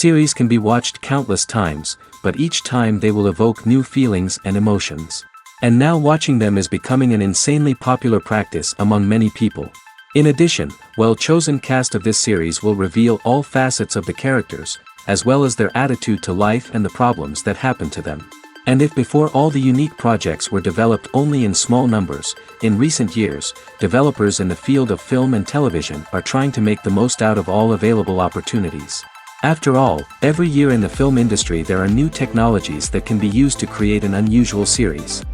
Series can be watched countless times, but each time they will evoke new feelings and emotions. And now watching them is becoming an insanely popular practice among many people. In addition, well-chosen cast of this series will reveal all facets of the characters, as well as their attitude to life and the problems that happen to them. And if before all the unique projects were developed only in small numbers, in recent years, developers in the field of film and television are trying to make the most out of all available opportunities. After all, every year in the film industry there are new technologies that can be used to create an unusual series.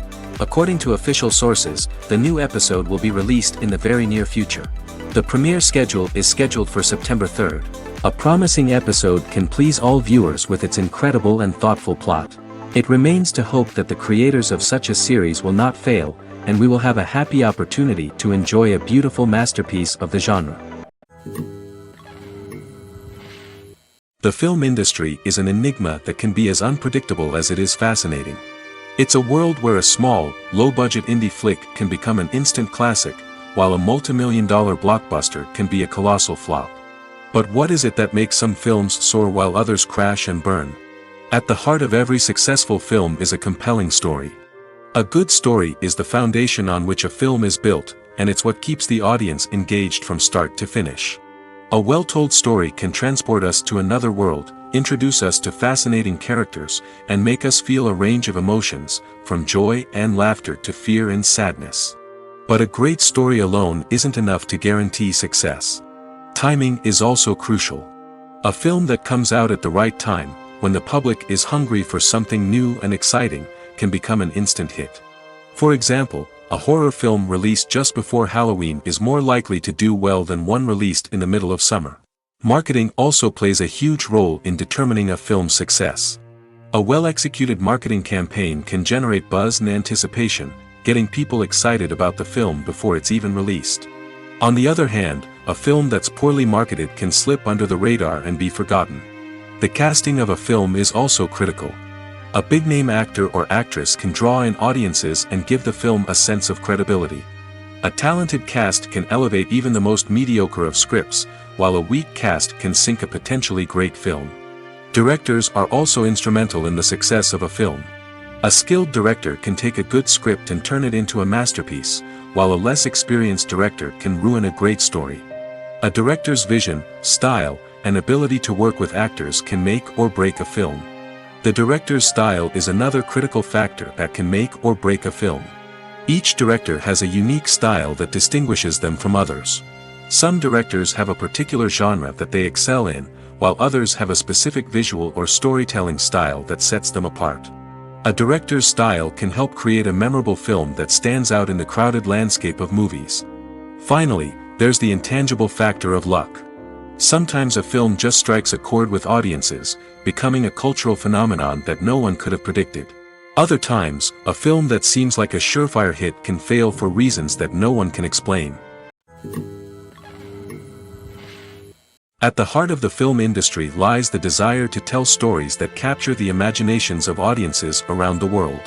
According to official sources, the new episode will be released in the very near future. The premiere schedule is scheduled for September 3rd. A promising episode can please all viewers with its incredible and thoughtful plot. It remains to hope that the creators of such a series will not fail, and we will have a happy opportunity to enjoy a beautiful masterpiece of the genre. The film industry is an enigma that can be as unpredictable as it is fascinating. It's a world where a small, low-budget indie flick can become an instant classic, while a multi-million-dollar blockbuster can be a colossal flop. But what is it that makes some films soar while others crash and burn? At the heart of every successful film is a compelling story. A good story is the foundation on which a film is built, and it's what keeps the audience engaged from start to finish. A well-told story can transport us to another world, introduce us to fascinating characters, and make us feel a range of emotions, from joy and laughter to fear and sadness. But a great story alone isn't enough to guarantee success. Timing is also crucial. A film that comes out at the right time, when the public is hungry for something new and exciting, can become an instant hit. For example, a horror film released just before Halloween is more likely to do well than one released in the middle of summer. Marketing also plays a huge role in determining a film's success. A well-executed marketing campaign can generate buzz and anticipation, getting people excited about the film before it's even released. On the other hand, a film that's poorly marketed can slip under the radar and be forgotten. The casting of a film is also critical. A big-name actor or actress can draw in audiences and give the film a sense of credibility. A talented cast can elevate even the most mediocre of scripts, while a weak cast can sink a potentially great film. Directors are also instrumental in the success of a film. A skilled director can take a good script and turn it into a masterpiece, while a less experienced director can ruin a great story. A director's vision, style, and ability to work with actors can make or break a film. The director's style is another critical factor that can make or break a film. Each director has a unique style that distinguishes them from others. Some directors have a particular genre that they excel in, while others have a specific visual or storytelling style that sets them apart. A director's style can help create a memorable film that stands out in the crowded landscape of movies. Finally, there's the intangible factor of luck. Sometimes a film just strikes a chord with audiences, becoming a cultural phenomenon that no one could have predicted. Other times, a film that seems like a surefire hit can fail for reasons that no one can explain. At the heart of the film industry lies the desire to tell stories that capture the imaginations of audiences around the world.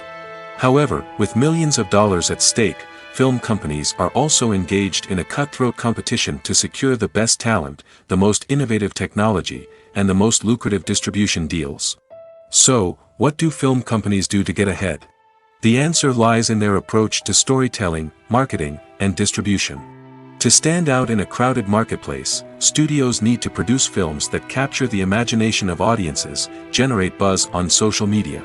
However, with millions of dollars at stake, film companies are also engaged in a cutthroat competition to secure the best talent, the most innovative technology, and the most lucrative distribution deals. So, what do film companies do to get ahead? The answer lies in their approach to storytelling, marketing, and distribution. To stand out in a crowded marketplace, studios need to produce films that capture the imagination of audiences, generate buzz on social media.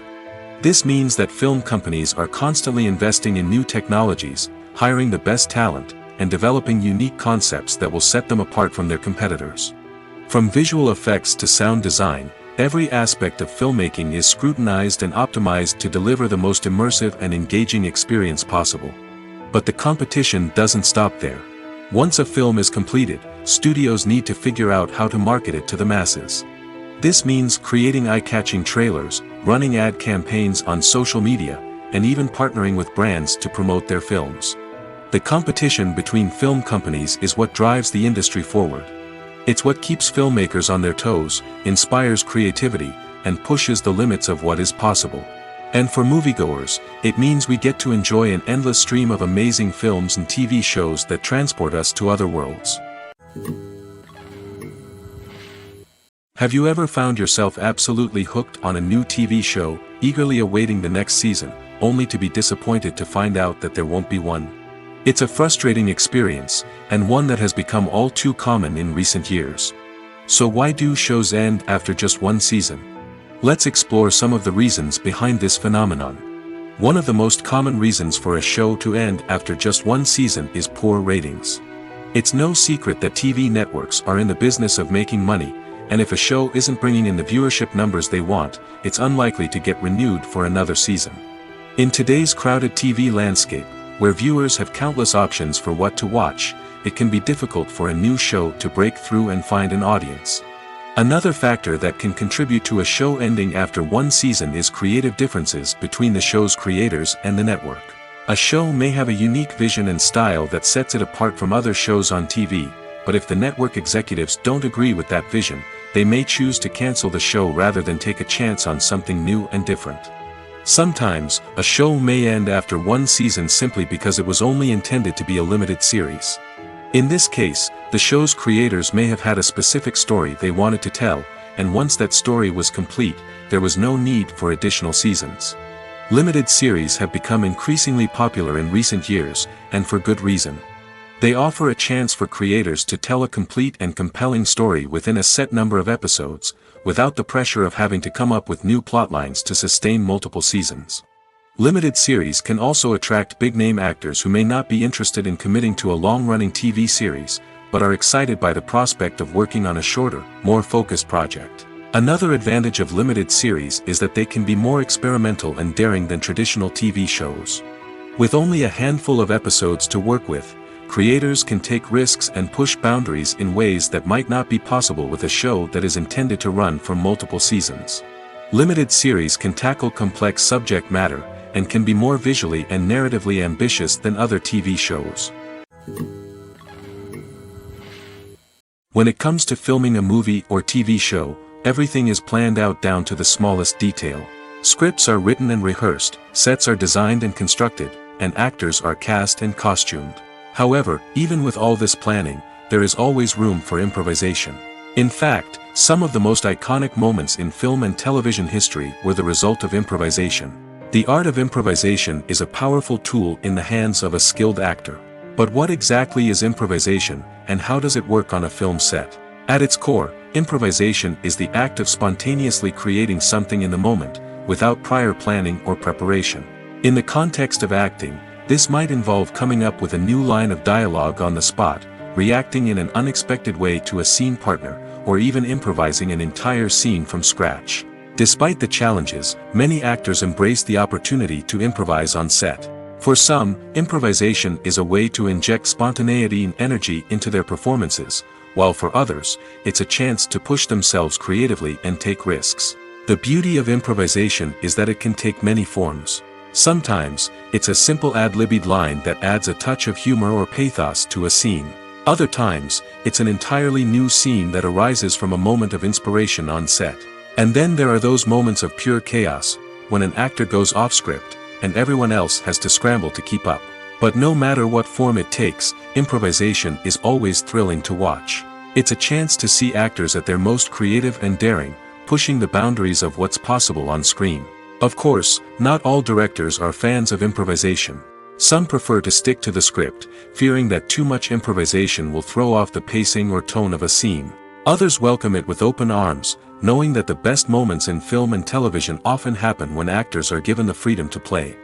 This means that film companies are constantly investing in new technologies, hiring the best talent, and developing unique concepts that will set them apart from their competitors. From visual effects to sound design, every aspect of filmmaking is scrutinized and optimized to deliver the most immersive and engaging experience possible. But the competition doesn't stop there. Once a film is completed, studios need to figure out how to market it to the masses. This means creating eye-catching trailers, running ad campaigns on social media, and even partnering with brands to promote their films. The competition between film companies is what drives the industry forward. It's what keeps filmmakers on their toes, inspires creativity, and pushes the limits of what is possible. And for moviegoers, it means we get to enjoy an endless stream of amazing films and TV shows that transport us to other worlds. Have you ever found yourself absolutely hooked on a new TV show, eagerly awaiting the next season, only to be disappointed to find out that there won't be one? It's a frustrating experience, and one that has become all too common in recent years. So why do shows end after just one season? Let's explore some of the reasons behind this phenomenon. One of the most common reasons for a show to end after just one season is poor ratings. It's no secret that TV networks are in the business of making money, and if a show isn't bringing in the viewership numbers they want, it's unlikely to get renewed for another season. In today's crowded TV landscape, where viewers have countless options for what to watch, it can be difficult for a new show to break through and find an audience. Another factor that can contribute to a show ending after one season is creative differences between the show's creators and the network. A show may have a unique vision and style that sets it apart from other shows on TV, but if the network executives don't agree with that vision, they may choose to cancel the show rather than take a chance on something new and different. Sometimes, a show may end after one season simply because it was only intended to be a limited series. In this case, the show's creators may have had a specific story they wanted to tell, and once that story was complete, there was no need for additional seasons. Limited series have become increasingly popular in recent years, and for good reason. They offer a chance for creators to tell a complete and compelling story within a set number of episodes, without the pressure of having to come up with new plotlines to sustain multiple seasons. Limited series can also attract big-name actors who may not be interested in committing to a long-running TV series, but are excited by the prospect of working on a shorter, more focused project. Another advantage of limited series is that they can be more experimental and daring than traditional TV shows. With only a handful of episodes to work with, creators can take risks and push boundaries in ways that might not be possible with a show that is intended to run for multiple seasons. Limited series can tackle complex subject matter, and can be more visually and narratively ambitious than other TV shows. When it comes to filming a movie or TV show, everything is planned out down to the smallest detail. Scripts are written and rehearsed, sets are designed and constructed, and actors are cast and costumed. However, even with all this planning, there is always room for improvisation. In fact, some of the most iconic moments in film and television history were the result of improvisation. The art of improvisation is a powerful tool in the hands of a skilled actor. But what exactly is improvisation, and how does it work on a film set? At its core, improvisation is the act of spontaneously creating something in the moment, without prior planning or preparation. In the context of acting, this might involve coming up with a new line of dialogue on the spot, reacting in an unexpected way to a scene partner, or even improvising an entire scene from scratch. Despite the challenges, many actors embrace the opportunity to improvise on set. For some, improvisation is a way to inject spontaneity and energy into their performances, while for others, it's a chance to push themselves creatively and take risks. The beauty of improvisation is that it can take many forms. Sometimes, it's a simple ad-libbed line that adds a touch of humor or pathos to a scene. Other times, it's an entirely new scene that arises from a moment of inspiration on set. And then there are those moments of pure chaos, when an actor goes off script, and everyone else has to scramble to keep up. But no matter what form it takes, improvisation is always thrilling to watch. It's a chance to see actors at their most creative and daring, pushing the boundaries of what's possible on screen. Of course, not all directors are fans of improvisation. Some prefer to stick to the script, fearing that too much improvisation will throw off the pacing or tone of a scene. Others welcome it with open arms, knowing that the best moments in film and television often happen when actors are given the freedom to play.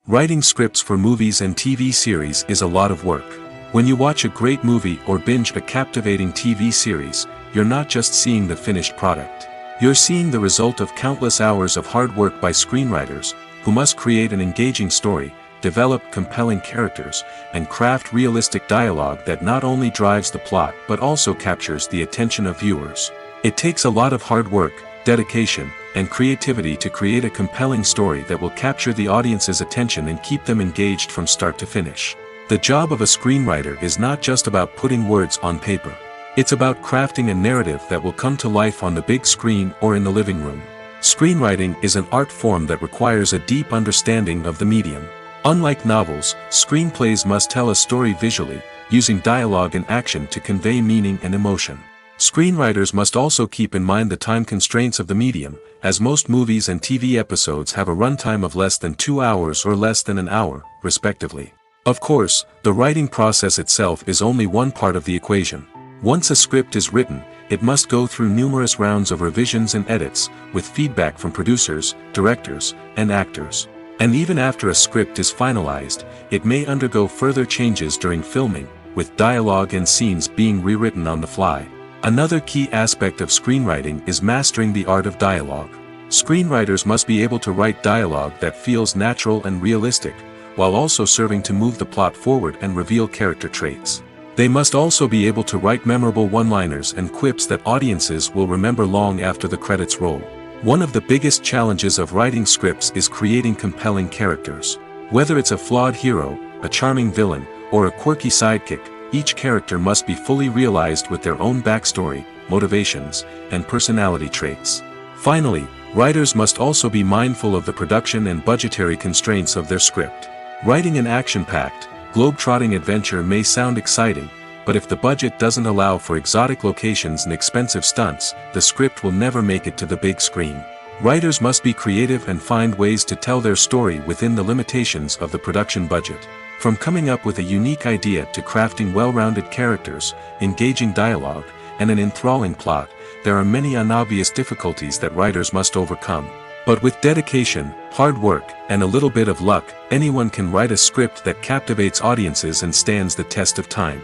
Writing scripts for movies and TV series is a lot of work. When you watch a great movie or binge a captivating TV series, you're not just seeing the finished product. You're seeing the result of countless hours of hard work by screenwriters, who must create an engaging story, develop compelling characters, and craft realistic dialogue that not only drives the plot but also captures the attention of viewers. It takes a lot of hard work, dedication, and creativity to create a compelling story that will capture the audience's attention and keep them engaged from start to finish. The job of a screenwriter is not just about putting words on paper. It's about crafting a narrative that will come to life on the big screen or in the living room. Screenwriting is an art form that requires a deep understanding of the medium. Unlike novels, screenplays must tell a story visually, using dialogue and action to convey meaning and emotion. Screenwriters must also keep in mind the time constraints of the medium, as most movies and TV episodes have a runtime of less than 2 hours or less than an hour, respectively. Of course, the writing process itself is only one part of the equation. Once a script is written, it must go through numerous rounds of revisions and edits, with feedback from producers, directors, and actors. And even after a script is finalized, it may undergo further changes during filming, with dialogue and scenes being rewritten on the fly. Another key aspect of screenwriting is mastering the art of dialogue. Screenwriters must be able to write dialogue that feels natural and realistic, while also serving to move the plot forward and reveal character traits. They must also be able to write memorable one-liners and quips that audiences will remember long after the credits roll. One of the biggest challenges of writing scripts is creating compelling characters. Whether it's a flawed hero, a charming villain, or a quirky sidekick, each character must be fully realized with their own backstory, motivations, and personality traits. Finally, writers must also be mindful of the production and budgetary constraints of their script. Writing an action-packed, globe-trotting adventure may sound exciting, but if the budget doesn't allow for exotic locations and expensive stunts, the script will never make it to the big screen. Writers must be creative and find ways to tell their story within the limitations of the production budget. From coming up with a unique idea to crafting well-rounded characters, engaging dialogue, and an enthralling plot, there are many unobvious difficulties that writers must overcome. But with dedication, hard work, and a little bit of luck, anyone can write a script that captivates audiences and stands the test of time.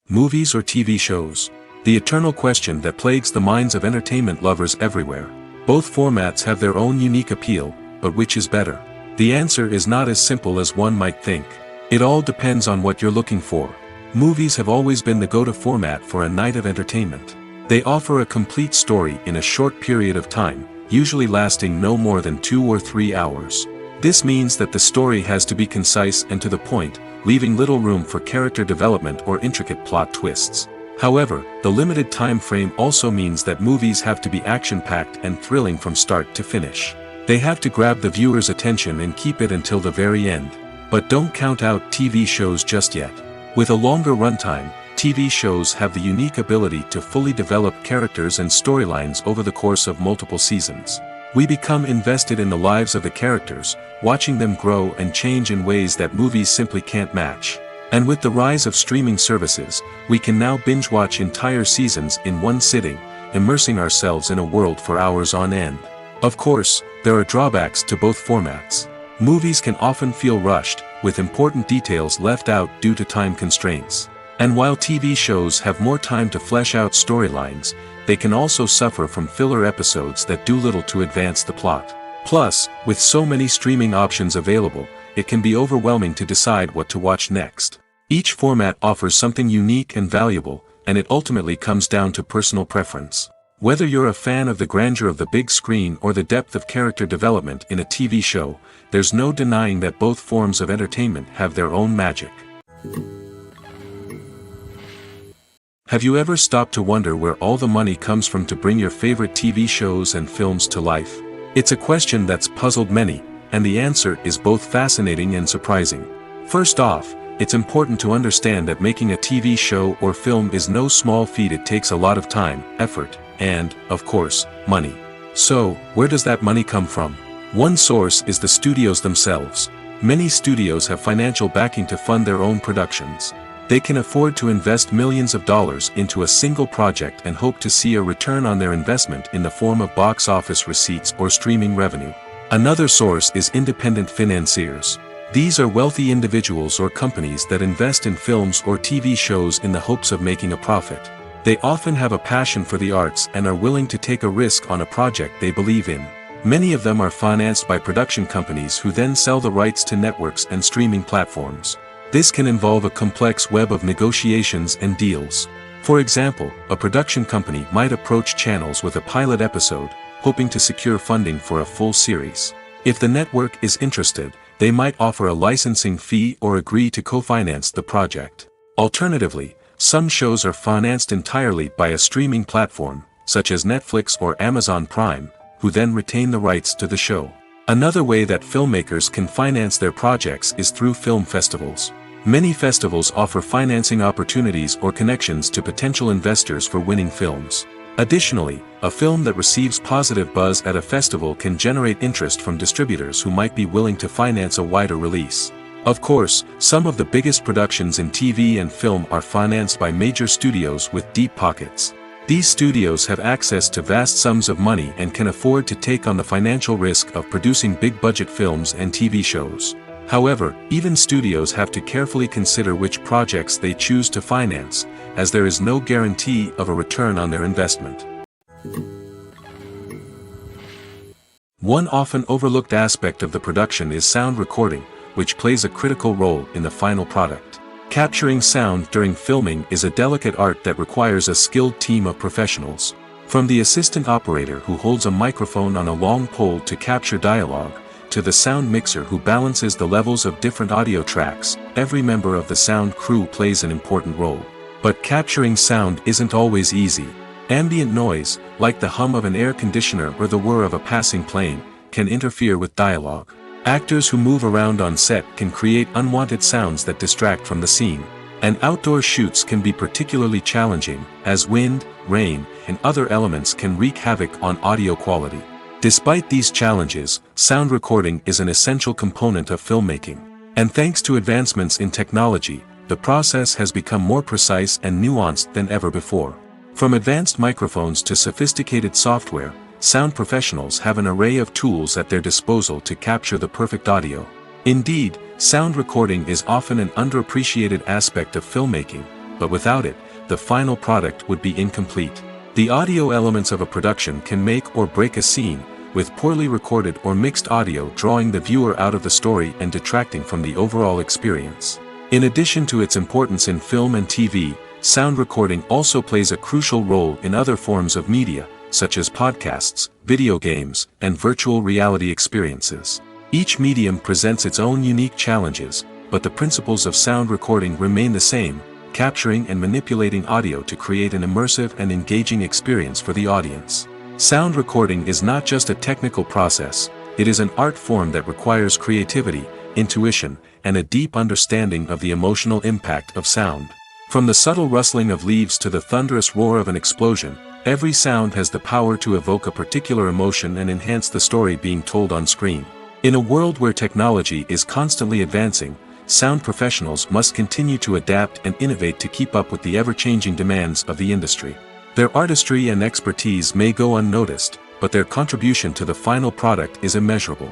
Movies or TV shows? The eternal question that plagues the minds of entertainment lovers everywhere. Both formats have their own unique appeal, but which is better? The answer is not as simple as one might think. It all depends on what you're looking for. Movies have always been the go-to format for a night of entertainment. They offer a complete story in a short period of time, usually lasting no more than 2 or 3 hours. This means that the story has to be concise and to the point, leaving little room for character development or intricate plot twists. However, the limited time frame also means that movies have to be action-packed and thrilling from start to finish. They have to grab the viewer's attention and keep it until the very end. But don't count out TV shows just yet. With a longer runtime, TV shows have the unique ability to fully develop characters and storylines over the course of multiple seasons. We become invested in the lives of the characters, watching them grow and change in ways that movies simply can't match. And with the rise of streaming services, we can now binge-watch entire seasons in one sitting, immersing ourselves in a world for hours on end. Of course, there are drawbacks to both formats. Movies can often feel rushed, with important details left out due to time constraints. And while TV shows have more time to flesh out storylines, they can also suffer from filler episodes that do little to advance the plot. Plus, with so many streaming options available, it can be overwhelming to decide what to watch next. Each format offers something unique and valuable, and it ultimately comes down to personal preference. Whether you're a fan of the grandeur of the big screen or the depth of character development in a TV show, there's no denying that both forms of entertainment have their own magic. Have you ever stopped to wonder where all the money comes from to bring your favorite TV shows and films to life? It's a question that's puzzled many, and the answer is both fascinating and surprising. First off, it's important to understand that making a TV show or film is no small feat. It takes a lot of time, effort, and, of course, money. So, where does that money come from? One source is the studios themselves. Many studios have financial backing to fund their own productions. They can afford to invest millions of dollars into a single project and hope to see a return on their investment in the form of box office receipts or streaming revenue. Another source is independent financiers. These are wealthy individuals or companies that invest in films or TV shows in the hopes of making a profit. They often have a passion for the arts and are willing to take a risk on a project they believe in. Many of them are financed by production companies who then sell the rights to networks and streaming platforms. This can involve a complex web of negotiations and deals. For example, a production company might approach channels with a pilot episode, hoping to secure funding for a full series. If the network is interested, they might offer a licensing fee or agree to co-finance the project. Alternatively, some shows are financed entirely by a streaming platform, such as Netflix or Amazon Prime, who then retain the rights to the show. Another way that filmmakers can finance their projects is through film festivals. Many festivals offer financing opportunities or connections to potential investors for winning films. Additionally, a film that receives positive buzz at a festival can generate interest from distributors who might be willing to finance a wider release. Of course, some of the biggest productions in TV and film are financed by major studios with deep pockets. These studios have access to vast sums of money and can afford to take on the financial risk of producing big-budget films and TV shows. However, even studios have to carefully consider which projects they choose to finance, as there is no guarantee of a return on their investment. One often overlooked aspect of the production is sound recording, which plays a critical role in the final product. Capturing sound during filming is a delicate art that requires a skilled team of professionals. From the assistant operator who holds a microphone on a long pole to capture dialogue, to the sound mixer who balances the levels of different audio tracks, every member of the sound crew plays an important role. But capturing sound isn't always easy. Ambient noise, like the hum of an air conditioner or the whir of a passing plane, can interfere with dialogue. Actors who move around on set can create unwanted sounds that distract from the scene. And outdoor shoots can be particularly challenging, as wind, rain, and other elements can wreak havoc on audio quality. Despite these challenges, sound recording is an essential component of filmmaking. And thanks to advancements in technology, the process has become more precise and nuanced than ever before. From advanced microphones to sophisticated software, sound professionals have an array of tools at their disposal to capture the perfect audio. Indeed, sound recording is often an underappreciated aspect of filmmaking, but without it, the final product would be incomplete. The audio elements of a production can make or break a scene, with poorly recorded or mixed audio drawing the viewer out of the story and detracting from the overall experience. In addition to its importance in film and TV, sound recording also plays a crucial role in other forms of media, such as podcasts, video games, and virtual reality experiences. Each medium presents its own unique challenges, but the principles of sound recording remain the same, capturing and manipulating audio to create an immersive and engaging experience for the audience. Sound recording is not just a technical process, it is an art form that requires creativity, intuition, and a deep understanding of the emotional impact of sound. From the subtle rustling of leaves to the thunderous roar of an explosion, every sound has the power to evoke a particular emotion and enhance the story being told on screen. In a world where technology is constantly advancing, sound professionals must continue to adapt and innovate to keep up with the ever-changing demands of the industry. Their artistry and expertise may go unnoticed, but their contribution to the final product is immeasurable.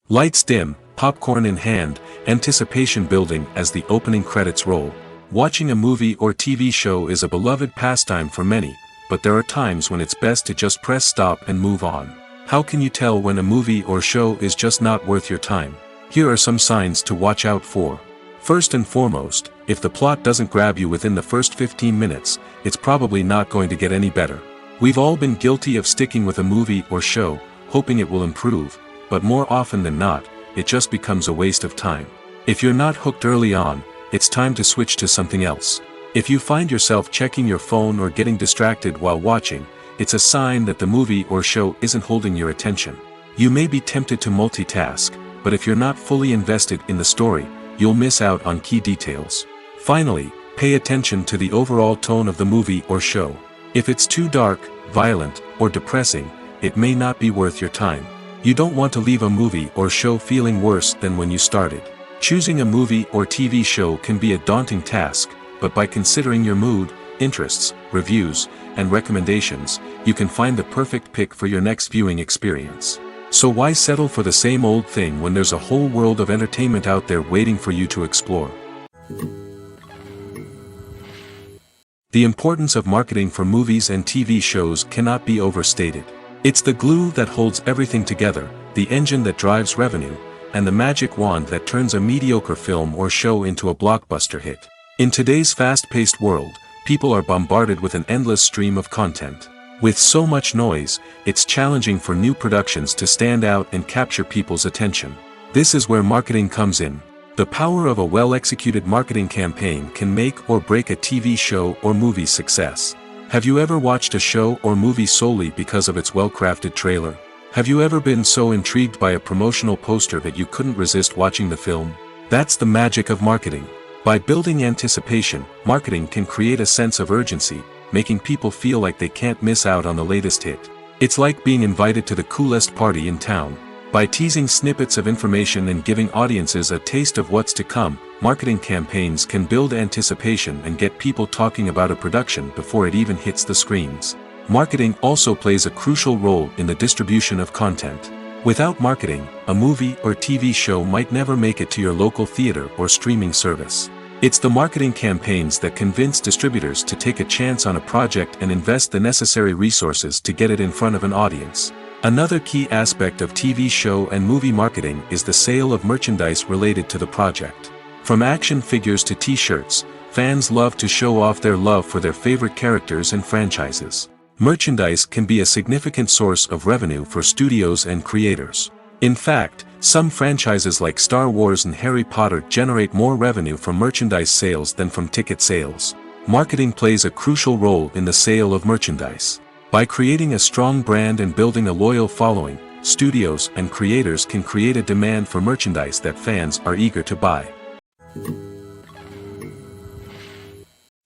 Lights dim, popcorn in hand, anticipation building as the opening credits roll. Watching a movie or TV show is a beloved pastime for many, but there are times when it's best to just press stop and move on. How can you tell when a movie or show is just not worth your time? Here are some signs to watch out for. First and foremost, if the plot doesn't grab you within the first 15 minutes, it's probably not going to get any better. We've all been guilty of sticking with a movie or show, hoping it will improve, but more often than not, it just becomes a waste of time. If you're not hooked early on, it's time to switch to something else. If you find yourself checking your phone or getting distracted while watching, it's a sign that the movie or show isn't holding your attention. You may be tempted to multitask, but if you're not fully invested in the story, you'll miss out on key details. Finally, pay attention to the overall tone of the movie or show. If it's too dark, violent, or depressing, it may not be worth your time. You don't want to leave a movie or show feeling worse than when you started. Choosing a movie or TV show can be a daunting task, but by considering your mood, interests, reviews, and recommendations, you can find the perfect pick for your next viewing experience. So why settle for the same old thing when there's a whole world of entertainment out there waiting for you to explore? The importance of marketing for movies and TV shows cannot be overstated. It's the glue that holds everything together, the engine that drives revenue, and the magic wand that turns a mediocre film or show into a blockbuster hit. In today's fast-paced world, people are bombarded with an endless stream of content. With so much noise, it's challenging for new productions to stand out and capture people's attention. This is where marketing comes in. The power of a well-executed marketing campaign can make or break a TV show or movie's success. Have you ever watched a show or movie solely because of its well-crafted trailer? Have you ever been so intrigued by a promotional poster that you couldn't resist watching the film? That's the magic of marketing. By building anticipation, marketing can create a sense of urgency, making people feel like they can't miss out on the latest hit. It's like being invited to the coolest party in town. By teasing snippets of information and giving audiences a taste of what's to come, marketing campaigns can build anticipation and get people talking about a production before it even hits the screens. Marketing also plays a crucial role in the distribution of content. Without marketing, a movie or TV show might never make it to your local theater or streaming service. It's the marketing campaigns that convince distributors to take a chance on a project and invest the necessary resources to get it in front of an audience. Another key aspect of TV show and movie marketing is the sale of merchandise related to the project. From action figures to t-shirts, fans love to show off their love for their favorite characters and franchises. Merchandise can be a significant source of revenue for studios and creators. In fact, some franchises like Star Wars and Harry Potter generate more revenue from merchandise sales than from ticket sales. Marketing plays a crucial role in the sale of merchandise. By creating a strong brand and building a loyal following, studios and creators can create a demand for merchandise that fans are eager to buy.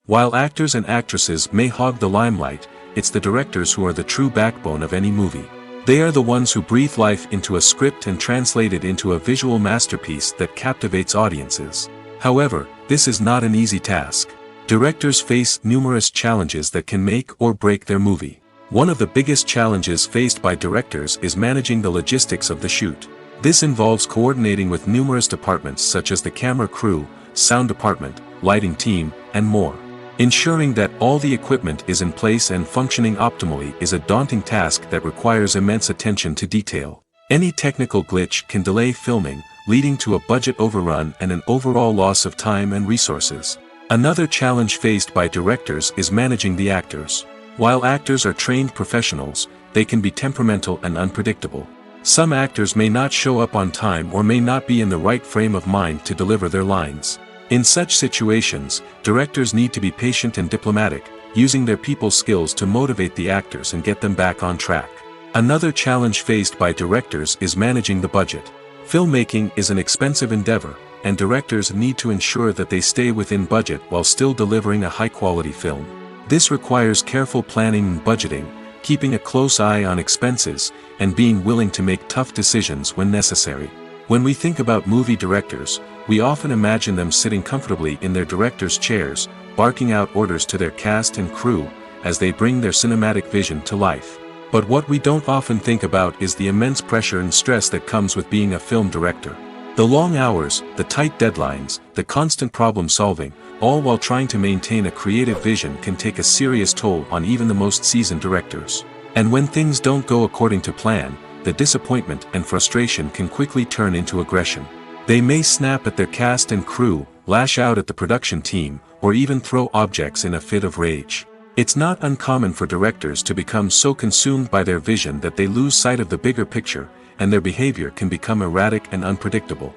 While actors and actresses may hog the limelight, it's the directors who are the true backbone of any movie. They are the ones who breathe life into a script and translate it into a visual masterpiece that captivates audiences. However, this is not an easy task. Directors face numerous challenges that can make or break their movie. One of the biggest challenges faced by directors is managing the logistics of the shoot. This involves coordinating with numerous departments such as the camera crew, sound department, lighting team, and more. Ensuring that all the equipment is in place and functioning optimally is a daunting task that requires immense attention to detail. Any technical glitch can delay filming, leading to a budget overrun and an overall loss of time and resources. Another challenge faced by directors is managing the actors. While actors are trained professionals, they can be temperamental and unpredictable. Some actors may not show up on time or may not be in the right frame of mind to deliver their lines. In such situations, directors need to be patient and diplomatic, using their people skills to motivate the actors and get them back on track. Another challenge faced by directors is managing the budget. Filmmaking is an expensive endeavor, and directors need to ensure that they stay within budget while still delivering a high-quality film. This requires careful planning and budgeting, keeping a close eye on expenses, and being willing to make tough decisions when necessary. When we think about movie directors, we often imagine them sitting comfortably in their director's chairs, barking out orders to their cast and crew, as they bring their cinematic vision to life. But what we don't often think about is the immense pressure and stress that comes with being a film director. The long hours, the tight deadlines, the constant problem solving, all while trying to maintain a creative vision can take a serious toll on even the most seasoned directors. And when things don't go according to plan, the disappointment and frustration can quickly turn into aggression. They may snap at their cast and crew, lash out at the production team, or even throw objects in a fit of rage. It's not uncommon for directors to become so consumed by their vision that they lose sight of the bigger picture, and their behavior can become erratic and unpredictable.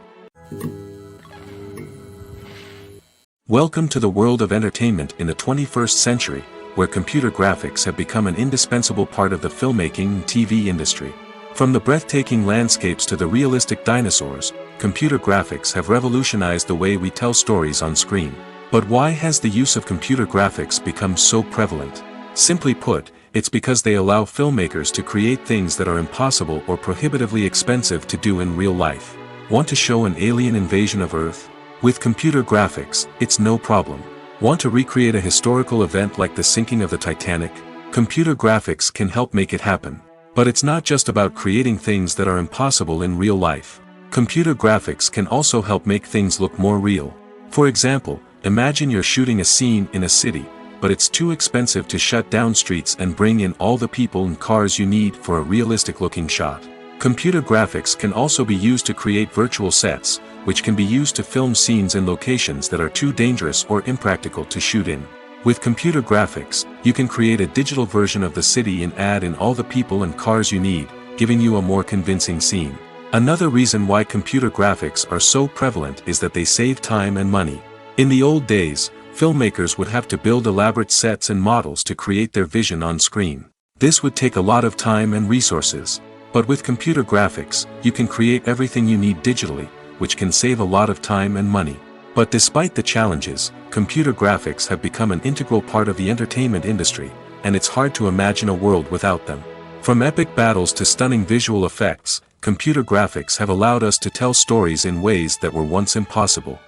Welcome to the world of entertainment in the 21st century, where computer graphics have become an indispensable part of the filmmaking and TV industry. From the breathtaking landscapes to the realistic dinosaurs, computer graphics have revolutionized the way we tell stories on screen. But why has the use of computer graphics become so prevalent? Simply put, it's because they allow filmmakers to create things that are impossible or prohibitively expensive to do in real life. Want to show an alien invasion of Earth? With computer graphics, it's no problem. Want to recreate a historical event like the sinking of the Titanic? Computer graphics can help make it happen. But it's not just about creating things that are impossible in real life. Computer graphics can also help make things look more real. For example, imagine you're shooting a scene in a city, but it's too expensive to shut down streets and bring in all the people and cars you need for a realistic-looking shot. Computer graphics can also be used to create virtual sets, which can be used to film scenes in locations that are too dangerous or impractical to shoot in. With computer graphics, you can create a digital version of the city and add in all the people and cars you need, giving you a more convincing scene. Another reason why computer graphics are so prevalent is that they save time and money. In the old days, filmmakers would have to build elaborate sets and models to create their vision on screen. This would take a lot of time and resources. But with computer graphics, you can create everything you need digitally, which can save a lot of time and money. But despite the challenges, computer graphics have become an integral part of the entertainment industry, and it's hard to imagine a world without them. From epic battles to stunning visual effects, computer graphics have allowed us to tell stories in ways that were once impossible.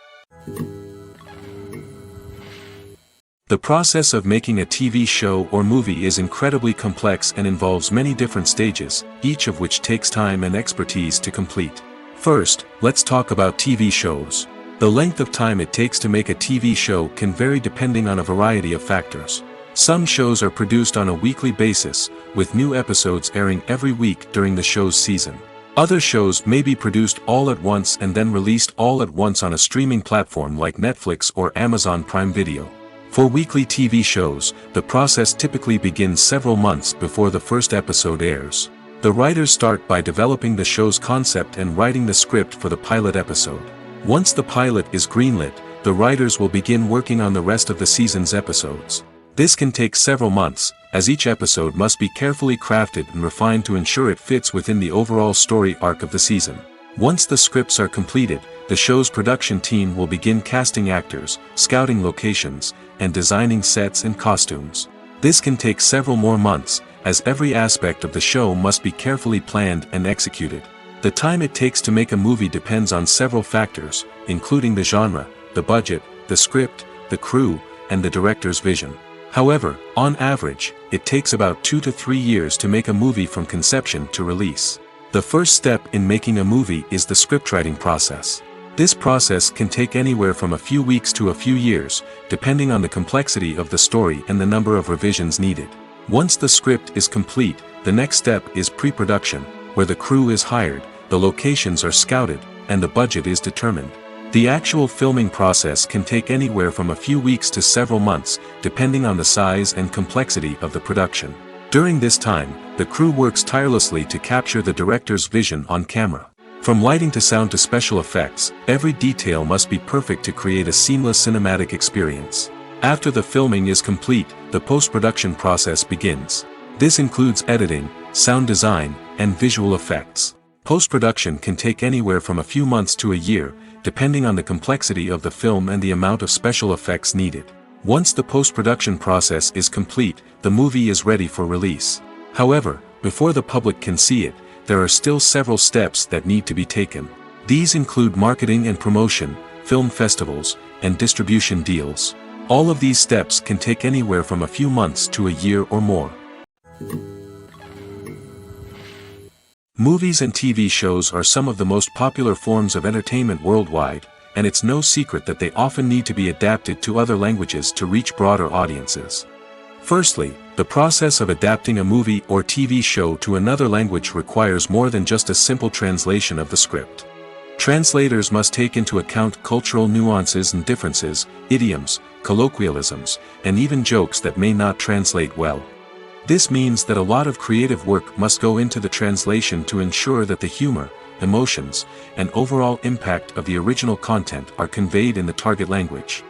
The process of making a TV show or movie is incredibly complex and involves many different stages, each of which takes time and expertise to complete. First, let's talk about TV shows. The length of time it takes to make a TV show can vary depending on a variety of factors. Some shows are produced on a weekly basis, with new episodes airing every week during the show's season. Other shows may be produced all at once and then released all at once on a streaming platform like Netflix or Amazon Prime Video. For weekly TV shows, the process typically begins several months before the first episode airs. The writers start by developing the show's concept and writing the script for the pilot episode. Once the pilot is greenlit, the writers will begin working on the rest of the season's episodes. This can take several months, as each episode must be carefully crafted and refined to ensure it fits within the overall story arc of the season. Once the scripts are completed, the show's production team will begin casting actors, scouting locations, and designing sets and costumes. This can take several more months, as every aspect of the show must be carefully planned and executed. The time it takes to make a movie depends on several factors, including the genre, the budget, the script, the crew, and the director's vision. However, on average, it takes about 2 to 3 years to make a movie from conception to release. The first step in making a movie is the scriptwriting process. This process can take anywhere from a few weeks to a few years, depending on the complexity of the story and the number of revisions needed. Once the script is complete, the next step is pre-production, where the crew is hired, the locations are scouted, and the budget is determined. The actual filming process can take anywhere from a few weeks to several months, depending on the size and complexity of the production. During this time, the crew works tirelessly to capture the director's vision on camera. From lighting to sound to special effects, every detail must be perfect to create a seamless cinematic experience. After the filming is complete, the post-production process begins. This includes editing, sound design, and visual effects. Post-production can take anywhere from a few months to a year, depending on the complexity of the film and the amount of special effects needed. Once the post-production process is complete, the movie is ready for release. However, before the public can see it, there are still several steps that need to be taken. These include marketing and promotion, film festivals, and distribution deals. All of these steps can take anywhere from a few months to a year or more. Movies and TV shows are some of the most popular forms of entertainment worldwide, and it's no secret that they often need to be adapted to other languages to reach broader audiences. Firstly, the process of adapting a movie or TV show to another language requires more than just a simple translation of the script. Translators must take into account cultural nuances and differences, idioms, colloquialisms, and even jokes that may not translate well. This means that a lot of creative work must go into the translation to ensure that the humor, emotions, and overall impact of the original content are conveyed in the target language.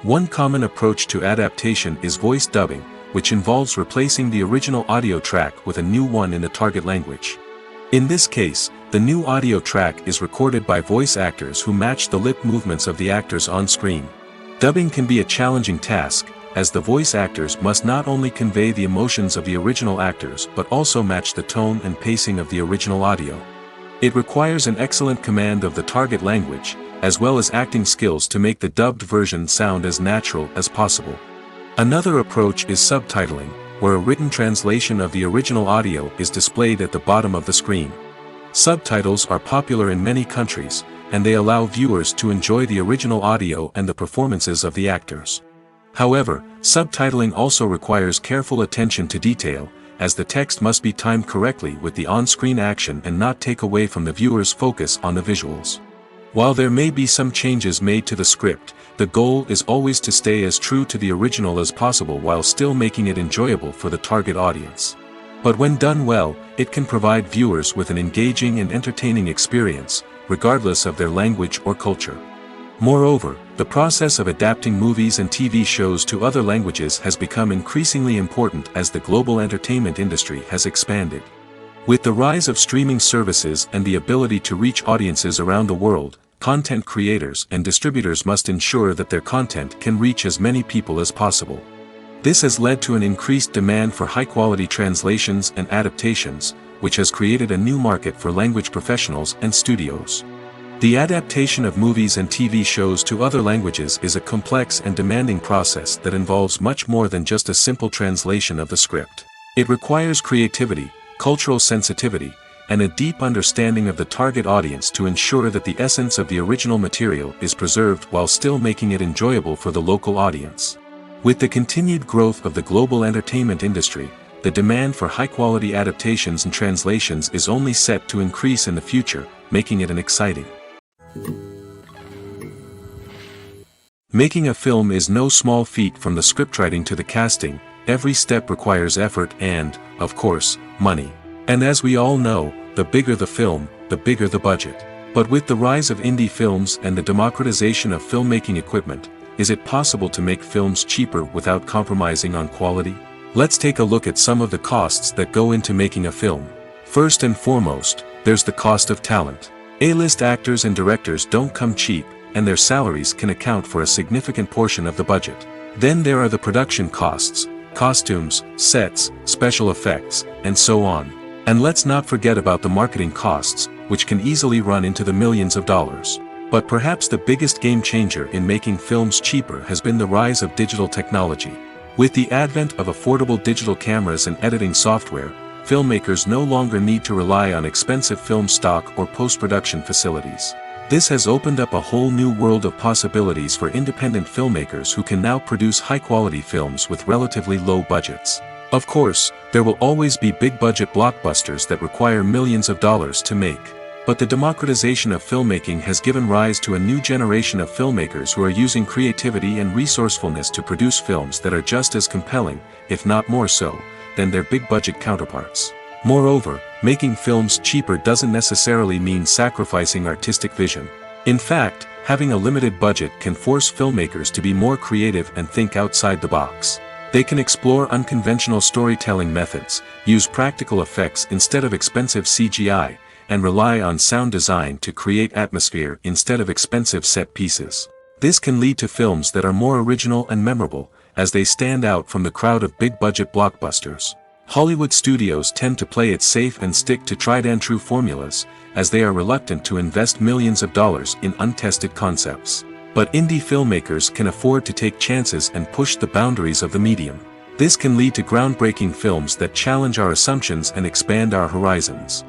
One common approach to adaptation is voice dubbing, which involves replacing the original audio track with a new one in the target language. In this case, the new audio track is recorded by voice actors who match the lip movements of the actors on screen. Dubbing can be a challenging task, as the voice actors must not only convey the emotions of the original actors but also match the tone and pacing of the original audio. It requires an excellent command of the target language, as well as acting skills to make the dubbed version sound as natural as possible. Another approach is subtitling, where a written translation of the original audio is displayed at the bottom of the screen. Subtitles are popular in many countries, and they allow viewers to enjoy the original audio and the performances of the actors. However, subtitling also requires careful attention to detail, as the text must be timed correctly with the on-screen action and not take away from the viewer's focus on the visuals. While there may be some changes made to the script, the goal is always to stay as true to the original as possible while still making it enjoyable for the target audience. But when done well, it can provide viewers with an engaging and entertaining experience, regardless of their language or culture. Moreover, The process of adapting movies and TV shows to other languages has become increasingly important as the global entertainment industry has expanded. With the rise of streaming services and the ability to reach audiences around the world, content creators and distributors must ensure that their content can reach as many people as possible. This has led to an increased demand for high-quality translations and adaptations, which has created a new market for language professionals and studios. The adaptation of movies and TV shows to other languages is a complex and demanding process that involves much more than just a simple translation of the script. It requires creativity, cultural sensitivity, and a deep understanding of the target audience to ensure that the essence of the original material is preserved while still making it enjoyable for the local audience. With the continued growth of the global entertainment industry, the demand for high-quality adaptations and translations is only set to increase in the future, making it an exciting. Making a film is no small feat. From the scriptwriting to the casting, every step requires effort and, of course, money. And as we all know, the bigger the film, the bigger the budget. But with the rise of indie films and the democratization of filmmaking equipment, is it possible to make films cheaper without compromising on quality? Let's take a look at some of the costs that go into making a film. First and foremost, there's the cost of talent. A-list actors and directors don't come cheap, and their salaries can account for a significant portion of the budget. Then there are the production costs, costumes, sets, special effects, and so on. And let's not forget about the marketing costs, which can easily run into the millions of dollars. But perhaps the biggest game changer in making films cheaper has been the rise of digital technology. With the advent of affordable digital cameras and editing software, filmmakers no longer need to rely on expensive film stock or post-production facilities. This has opened up a whole new world of possibilities for independent filmmakers who can now produce high-quality films with relatively low budgets. Of course, there will always be big-budget blockbusters that require millions of dollars to make. But the democratization of filmmaking has given rise to a new generation of filmmakers who are using creativity and resourcefulness to produce films that are just as compelling, if not more so, than their big-budget counterparts. Moreover, making films cheaper doesn't necessarily mean sacrificing artistic vision. In fact, having a limited budget can force filmmakers to be more creative and think outside the box. They can explore unconventional storytelling methods, use practical effects instead of expensive CGI, and rely on sound design to create atmosphere instead of expensive set pieces. This can lead to films that are more original and memorable, as they stand out from the crowd of big-budget blockbusters. Hollywood studios tend to play it safe and stick to tried-and-true formulas, as they are reluctant to invest millions of dollars in untested concepts. But indie filmmakers can afford to take chances and push the boundaries of the medium. This can lead to groundbreaking films that challenge our assumptions and expand our horizons.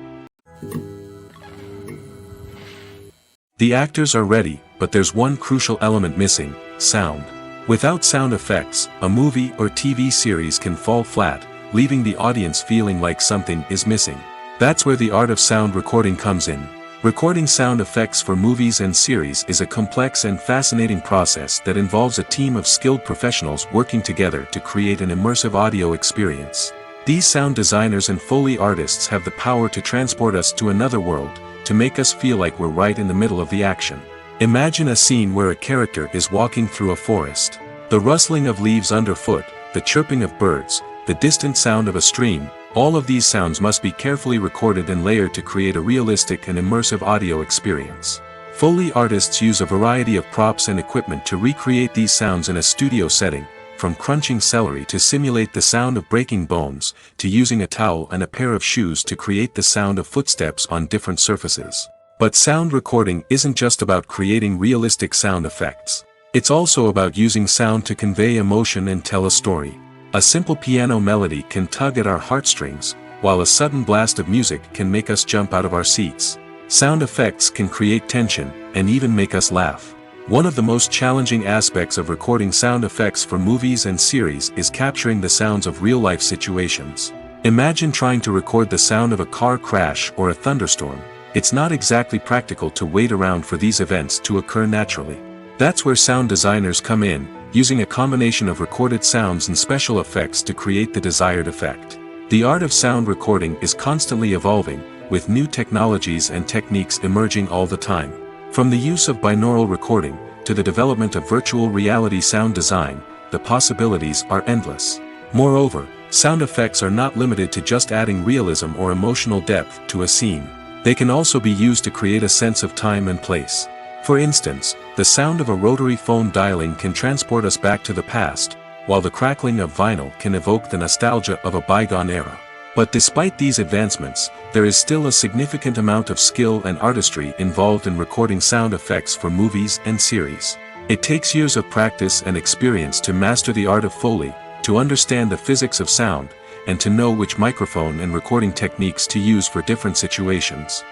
The actors are ready, but there's one crucial element missing: sound. Without sound effects, a movie or TV series can fall flat, leaving the audience feeling like something is missing. That's where the art of sound recording comes in. Recording sound effects for movies and series is a complex and fascinating process that involves a team of skilled professionals working together to create an immersive audio experience. These sound designers and Foley artists have the power to transport us to another world, to make us feel like we're right in the middle of the action. Imagine a scene where a character is walking through a forest. The rustling of leaves underfoot, the chirping of birds, the distant sound of a stream, all of these sounds must be carefully recorded and layered to create a realistic and immersive audio experience. Foley artists use a variety of props and equipment to recreate these sounds in a studio setting, from crunching celery to simulate the sound of breaking bones, to using a towel and a pair of shoes to create the sound of footsteps on different surfaces. But sound recording isn't just about creating realistic sound effects. It's also about using sound to convey emotion and tell a story. A simple piano melody can tug at our heartstrings, while a sudden blast of music can make us jump out of our seats. Sound effects can create tension, and even make us laugh. One of the most challenging aspects of recording sound effects for movies and series is capturing the sounds of real-life situations. Imagine trying to record the sound of a car crash or a thunderstorm. It's not exactly practical to wait around for these events to occur naturally. That's where sound designers come in, using a combination of recorded sounds and special effects to create the desired effect. The art of sound recording is constantly evolving, with new technologies and techniques emerging all the time. From the use of binaural recording, to the development of virtual reality sound design, the possibilities are endless. Moreover, sound effects are not limited to just adding realism or emotional depth to a scene. They can also be used to create a sense of time and place. For instance, the sound of a rotary phone dialing can transport us back to the past, while the crackling of vinyl can evoke the nostalgia of a bygone era. But despite these advancements, there is still a significant amount of skill and artistry involved in recording sound effects for movies and series. It takes years of practice and experience to master the art of Foley, to understand the physics of sound, and to know which microphone and recording techniques to use for different situations.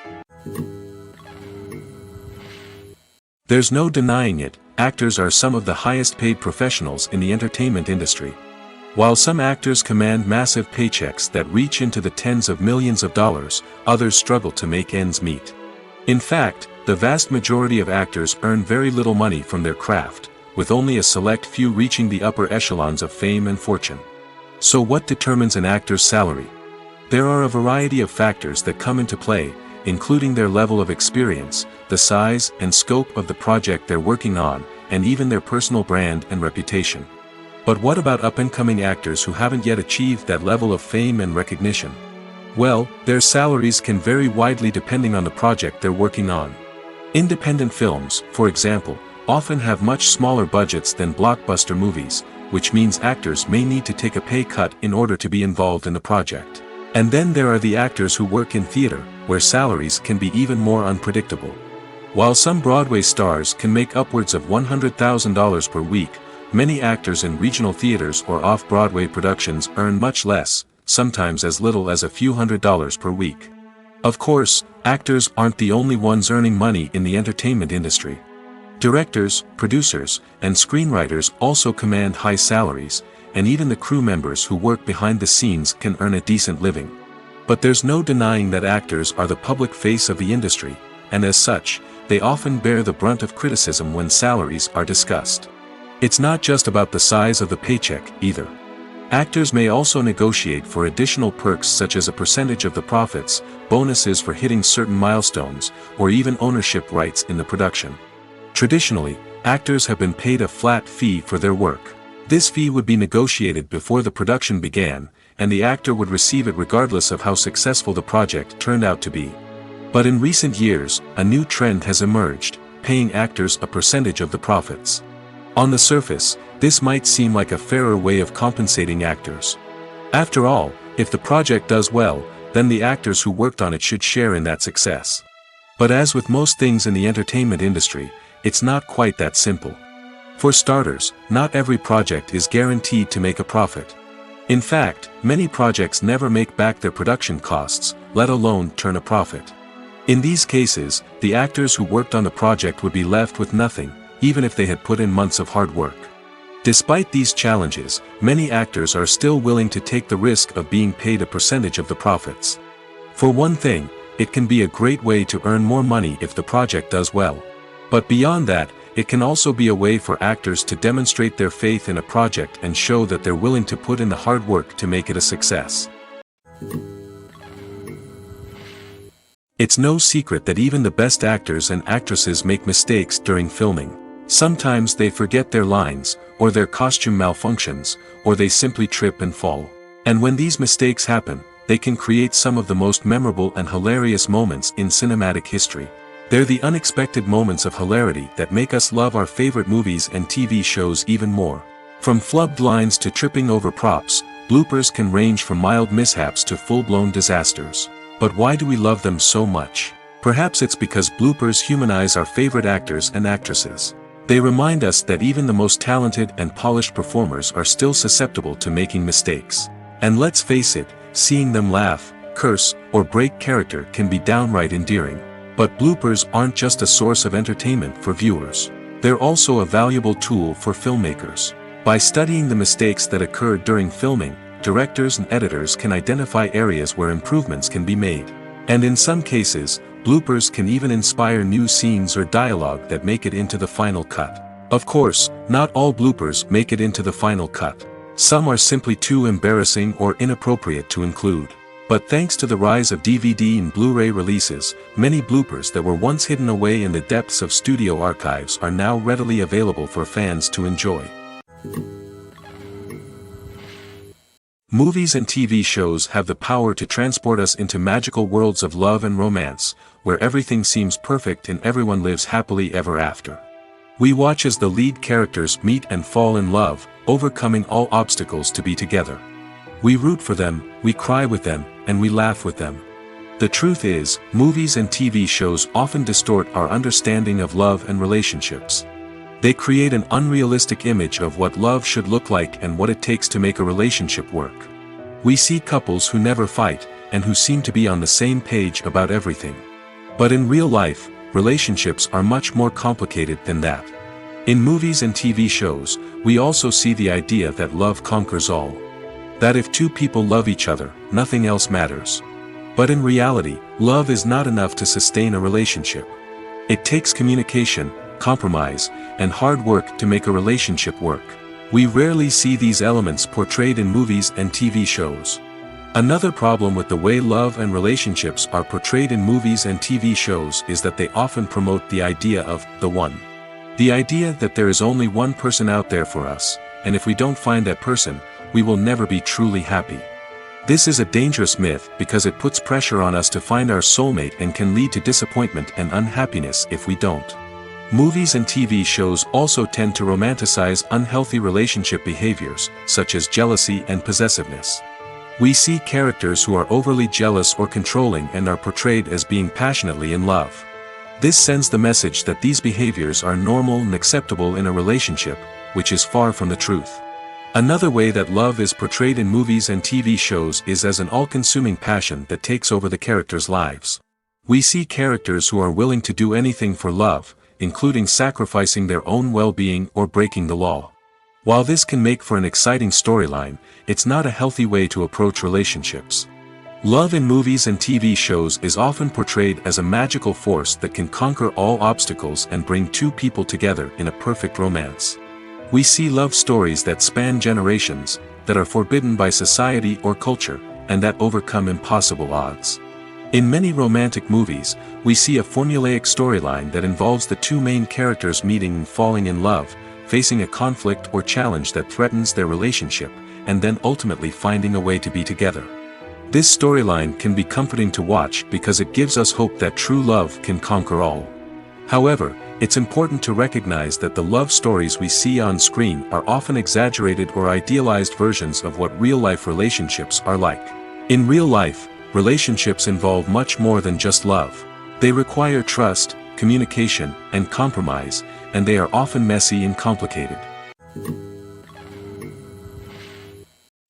There's no denying it, actors are some of the highest paid professionals in the entertainment industry. While some actors command massive paychecks that reach into the tens of millions of dollars, others struggle to make ends meet. In fact, the vast majority of actors earn very little money from their craft, with only a select few reaching the upper echelons of fame and fortune. So what determines an actor's salary? There are a variety of factors that come into play, including their level of experience, the size and scope of the project they're working on, and even their personal brand and reputation. But what about up-and-coming actors who haven't yet achieved that level of fame and recognition? Well, their salaries can vary widely depending on the project they're working on. Independent films, for example, often have much smaller budgets than blockbuster movies, which means actors may need to take a pay cut in order to be involved in the project. And then there are the actors who work in theater, where salaries can be even more unpredictable. While some Broadway stars can make upwards of $100,000 per week, many actors in regional theaters or off-Broadway productions earn much less, sometimes as little as a few $100s per week. Of course, actors aren't the only ones earning money in the entertainment industry. Directors, producers, and screenwriters also command high salaries, and even the crew members who work behind the scenes can earn a decent living. But there's no denying that actors are the public face of the industry, and as such, they often bear the brunt of criticism when salaries are discussed. It's not just about the size of the paycheck, either. Actors may also negotiate for additional perks such as a percentage of the profits, bonuses for hitting certain milestones, or even ownership rights in the production. Traditionally, actors have been paid a flat fee for their work. This fee would be negotiated before the production began, and the actor would receive it regardless of how successful the project turned out to be. But in recent years, a new trend has emerged, paying actors a percentage of the profits. On the surface, this might seem like a fairer way of compensating actors. After all, if the project does well, then the actors who worked on it should share in that success. But as with most things in the entertainment industry, it's not quite that simple. For starters, not every project is guaranteed to make a profit. In fact, many projects never make back their production costs, let alone turn a profit. In these cases, the actors who worked on the project would be left with nothing, even if they had put in months of hard work. Despite these challenges, many actors are still willing to take the risk of being paid a percentage of the profits. For one thing, it can be a great way to earn more money if the project does well. But beyond that, it can also be a way for actors to demonstrate their faith in a project and show that they're willing to put in the hard work to make it a success. It's no secret that even the best actors and actresses make mistakes during filming. Sometimes they forget their lines, or their costume malfunctions, or they simply trip and fall. And when these mistakes happen, they can create some of the most memorable and hilarious moments in cinematic history. They're the unexpected moments of hilarity that make us love our favorite movies and TV shows even more. From flubbed lines to tripping over props, bloopers can range from mild mishaps to full-blown disasters. But why do we love them so much? Perhaps it's because bloopers humanize our favorite actors and actresses. They remind us that even the most talented and polished performers are still susceptible to making mistakes. And let's face it, seeing them laugh, curse, or break character can be downright endearing. But bloopers aren't just a source of entertainment for viewers. They're also a valuable tool for filmmakers. By studying the mistakes that occurred during filming, directors and editors can identify areas where improvements can be made. And in some cases, bloopers can even inspire new scenes or dialogue that make it into the final cut. Of course, not all bloopers make it into the final cut. Some are simply too embarrassing or inappropriate to include. But thanks to the rise of DVD and Blu-ray releases, many bloopers that were once hidden away in the depths of studio archives are now readily available for fans to enjoy. Movies and TV shows have the power to transport us into magical worlds of love and romance, where everything seems perfect and everyone lives happily ever after. We watch as the lead characters meet and fall in love, overcoming all obstacles to be together. We root for them, we cry with them, and we laugh with them. The truth is, movies and TV shows often distort our understanding of love and relationships. They create an unrealistic image of what love should look like and what it takes to make a relationship work. We see couples who never fight, and who seem to be on the same page about everything. But in real life, relationships are much more complicated than that. In movies and TV shows, we also see the idea that love conquers all. That if two people love each other, nothing else matters. But in reality, love is not enough to sustain a relationship. It takes communication, compromise, and hard work to make a relationship work. We rarely see these elements portrayed in movies and TV shows. Another problem with the way love and relationships are portrayed in movies and TV shows is that they often promote the idea of the one. The idea that there is only one person out there for us, and if we don't find that person, we will never be truly happy. This is a dangerous myth because it puts pressure on us to find our soulmate and can lead to disappointment and unhappiness if we don't. Movies and TV shows also tend to romanticize unhealthy relationship behaviors, such as jealousy and possessiveness. We see characters who are overly jealous or controlling and are portrayed as being passionately in love. This sends the message that these behaviors are normal and acceptable in a relationship, which is far from the truth. Another way that love is portrayed in movies and TV shows is as an all-consuming passion that takes over the characters' lives. We see characters who are willing to do anything for love, including sacrificing their own well-being or breaking the law. While this can make for an exciting storyline, it's not a healthy way to approach relationships. Love in movies and TV shows is often portrayed as a magical force that can conquer all obstacles and bring two people together in a perfect romance. We see love stories that span generations, that are forbidden by society or culture, and that overcome impossible odds. In many romantic movies, we see a formulaic storyline that involves the two main characters meeting and falling in love, facing a conflict or challenge that threatens their relationship, and then ultimately finding a way to be together. This storyline can be comforting to watch because it gives us hope that true love can conquer all. However, it's important to recognize that the love stories we see on screen are often exaggerated or idealized versions of what real-life relationships are like. In real life, relationships involve much more than just love. They require trust, communication, and compromise, and they are often messy and complicated.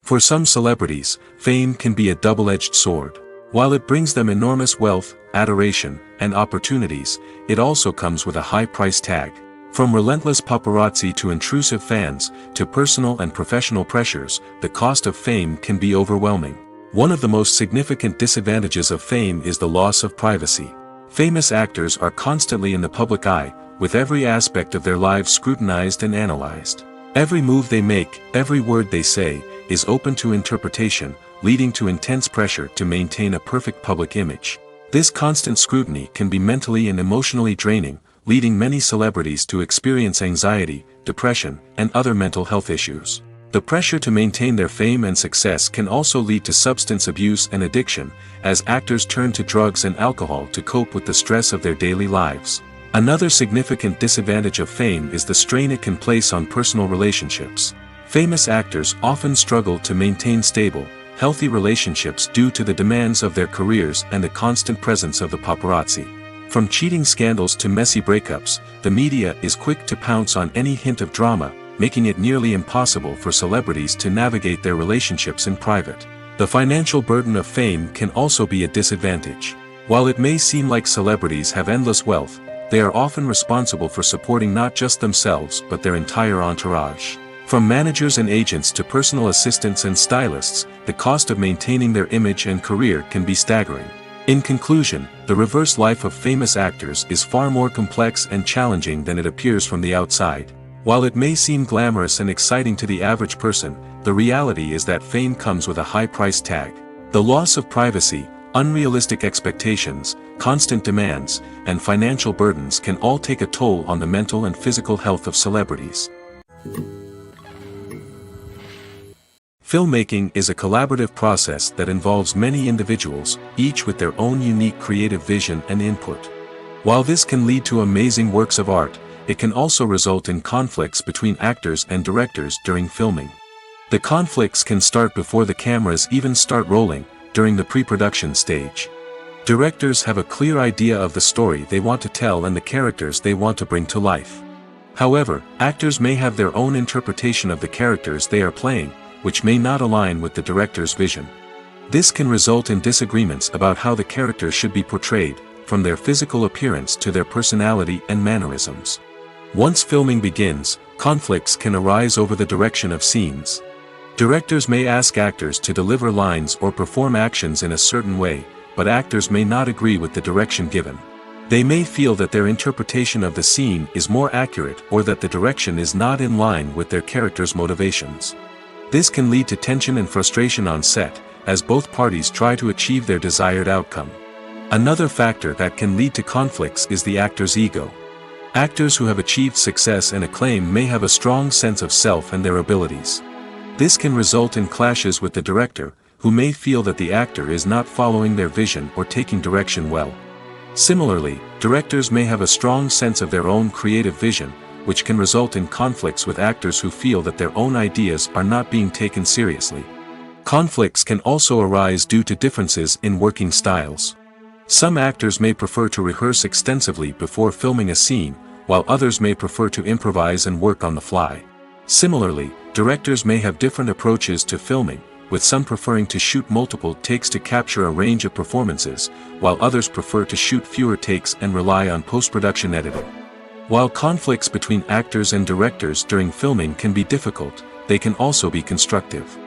For some celebrities, fame can be a double-edged sword. While it brings them enormous wealth, adoration, and opportunities, it also comes with a high price tag. From relentless paparazzi to intrusive fans, to personal and professional pressures, the cost of fame can be overwhelming. One of the most significant disadvantages of fame is the loss of privacy. Famous actors are constantly in the public eye, with every aspect of their lives scrutinized and analyzed. Every move they make, every word they say, is open to interpretation, leading to intense pressure to maintain a perfect public image. This constant scrutiny can be mentally and emotionally draining, leading many celebrities to experience anxiety, depression, and other mental health issues. The pressure to maintain their fame and success can also lead to substance abuse and addiction, as actors turn to drugs and alcohol to cope with the stress of their daily lives. Another significant disadvantage of fame is the strain it can place on personal relationships. Famous actors often struggle to maintain stable, healthy relationships due to the demands of their careers and the constant presence of the paparazzi. From cheating scandals to messy breakups, the media is quick to pounce on any hint of drama, making it nearly impossible for celebrities to navigate their relationships in private. The financial burden of fame can also be a disadvantage. While it may seem like celebrities have endless wealth, they are often responsible for supporting not just themselves but their entire entourage. From managers and agents to personal assistants and stylists, the cost of maintaining their image and career can be staggering. In conclusion, the reverse life of famous actors is far more complex and challenging than it appears from the outside. While it may seem glamorous and exciting to the average person, the reality is that fame comes with a high price tag. The loss of privacy, unrealistic expectations, constant demands, and financial burdens can all take a toll on the mental and physical health of celebrities. Filmmaking is a collaborative process that involves many individuals, each with their own unique creative vision and input. While this can lead to amazing works of art, it can also result in conflicts between actors and directors during filming. The conflicts can start before the cameras even start rolling, during the pre-production stage. Directors have a clear idea of the story they want to tell and the characters they want to bring to life. However, actors may have their own interpretation of the characters they are playing, which may not align with the director's vision. This can result in disagreements about how the characters should be portrayed, from their physical appearance to their personality and mannerisms. Once filming begins, conflicts can arise over the direction of scenes. Directors may ask actors to deliver lines or perform actions in a certain way, but actors may not agree with the direction given. They may feel that their interpretation of the scene is more accurate or that the direction is not in line with their character's motivations. This can lead to tension and frustration on set, as both parties try to achieve their desired outcome. Another factor that can lead to conflicts is the actor's ego. Actors who have achieved success and acclaim may have a strong sense of self and their abilities. This can result in clashes with the director, who may feel that the actor is not following their vision or taking direction well. Similarly, directors may have a strong sense of their own creative vision, which can result in conflicts with actors who feel that their own ideas are not being taken seriously. Conflicts can also arise due to differences in working styles. Some actors may prefer to rehearse extensively before filming a scene, while others may prefer to improvise and work on the fly. Similarly, directors may have different approaches to filming, with some preferring to shoot multiple takes to capture a range of performances, while others prefer to shoot fewer takes and rely on post-production editing. While conflicts between actors and directors during filming can be difficult, they can also be constructive.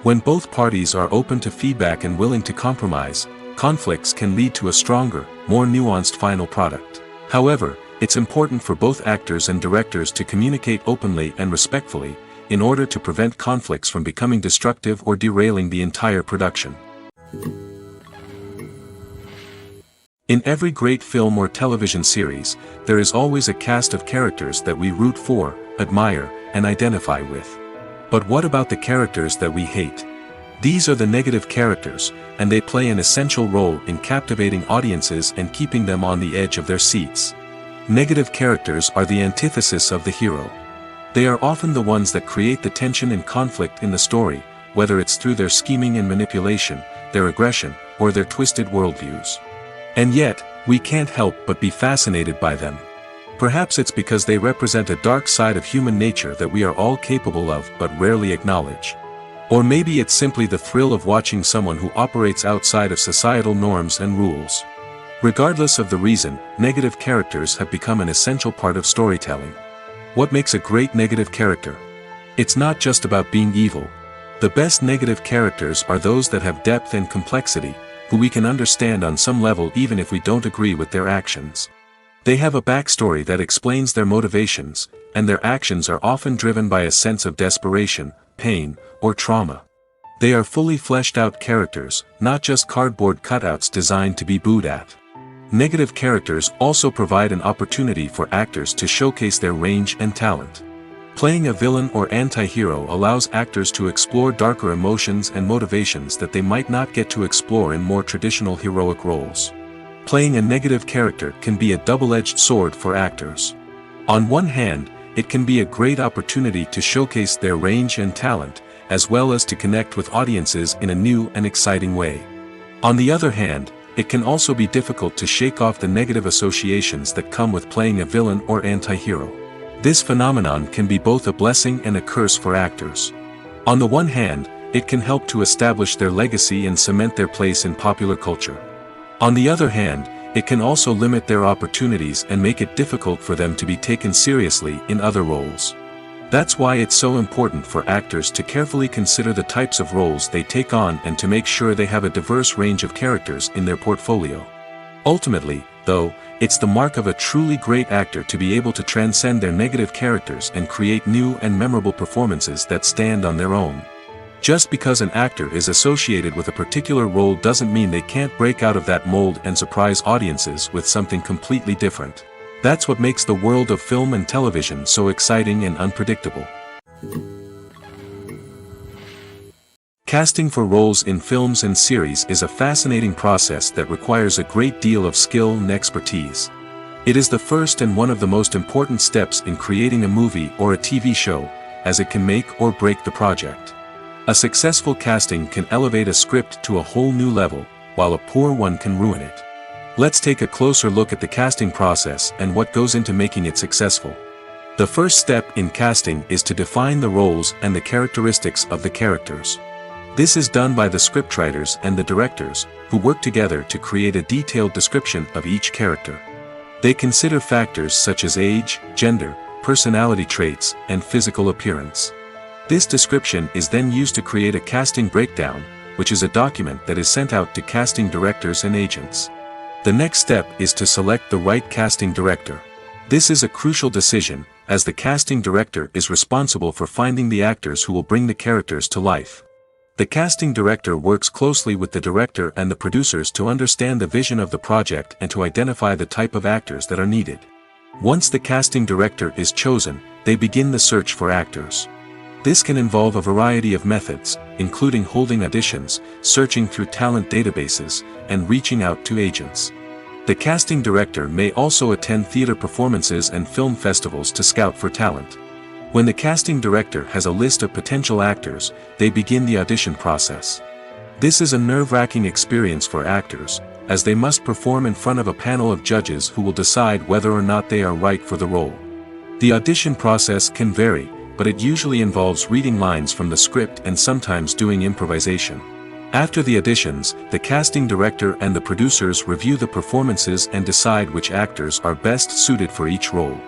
When both parties are open to feedback and willing to compromise, conflicts can lead to a stronger, more nuanced final product. However, it's important for both actors and directors to communicate openly and respectfully, in order to prevent conflicts from becoming destructive or derailing the entire production. In every great film or television series, there is always a cast of characters that we root for, admire, and identify with. But what about the characters that we hate? These are the negative characters, and they play an essential role in captivating audiences and keeping them on the edge of their seats. Negative characters are the antithesis of the hero. They are often the ones that create the tension and conflict in the story, whether it's through their scheming and manipulation, their aggression, or their twisted worldviews. And yet, we can't help but be fascinated by them. Perhaps it's because they represent a dark side of human nature that we are all capable of but rarely acknowledge. Or maybe it's simply the thrill of watching someone who operates outside of societal norms and rules. Regardless of the reason, negative characters have become an essential part of storytelling. What makes a great negative character? It's not just about being evil. The best negative characters are those that have depth and complexity, who we can understand on some level even if we don't agree with their actions. They have a backstory that explains their motivations, and their actions are often driven by a sense of desperation, pain, or trauma. They are fully fleshed out characters, not just cardboard cutouts designed to be booed at. Negative characters also provide an opportunity for actors to showcase their range and talent. Playing a villain or anti-hero allows actors to explore darker emotions and motivations that they might not get to explore in more traditional heroic roles. Playing a negative character can be a double-edged sword for actors. On one hand, it can be a great opportunity to showcase their range and talent, as well as to connect with audiences in a new and exciting way. On the other hand, it can also be difficult to shake off the negative associations that come with playing a villain or anti-hero. This phenomenon can be both a blessing and a curse for actors. On the one hand, it can help to establish their legacy and cement their place in popular culture. On the other hand, it can also limit their opportunities and make it difficult for them to be taken seriously in other roles. That's why it's so important for actors to carefully consider the types of roles they take on and to make sure they have a diverse range of characters in their portfolio. Ultimately, though, it's the mark of a truly great actor to be able to transcend their negative characters and create new and memorable performances that stand on their own. Just because an actor is associated with a particular role doesn't mean they can't break out of that mold and surprise audiences with something completely different. That's what makes the world of film and television so exciting and unpredictable. Casting for roles in films and series is a fascinating process that requires a great deal of skill and expertise. It is the first and one of the most important steps in creating a movie or a TV show, as it can make or break the project. A successful casting can elevate a script to a whole new level, while a poor one can ruin it. Let's take a closer look at the casting process and what goes into making it successful. The first step in casting is to define the roles and the characteristics of the characters. This is done by the scriptwriters and the directors, who work together to create a detailed description of each character. They consider factors such as age, gender, personality traits, and physical appearance. This description is then used to create a casting breakdown, which is a document that is sent out to casting directors and agents. The next step is to select the right casting director. This is a crucial decision, as the casting director is responsible for finding the actors who will bring the characters to life. The casting director works closely with the director and the producers to understand the vision of the project and to identify the type of actors that are needed. Once the casting director is chosen, they begin the search for actors. This can involve a variety of methods, including holding auditions, searching through talent databases, and reaching out to agents. The casting director may also attend theater performances and film festivals to scout for talent. When the casting director has a list of potential actors, they begin the audition process. This is a nerve-wracking experience for actors, as they must perform in front of a panel of judges who will decide whether or not they are right for the role. The audition process can vary, but it usually involves reading lines from the script and sometimes doing improvisation. After the auditions, the casting director and the producers review the performances and decide which actors are best suited for each role.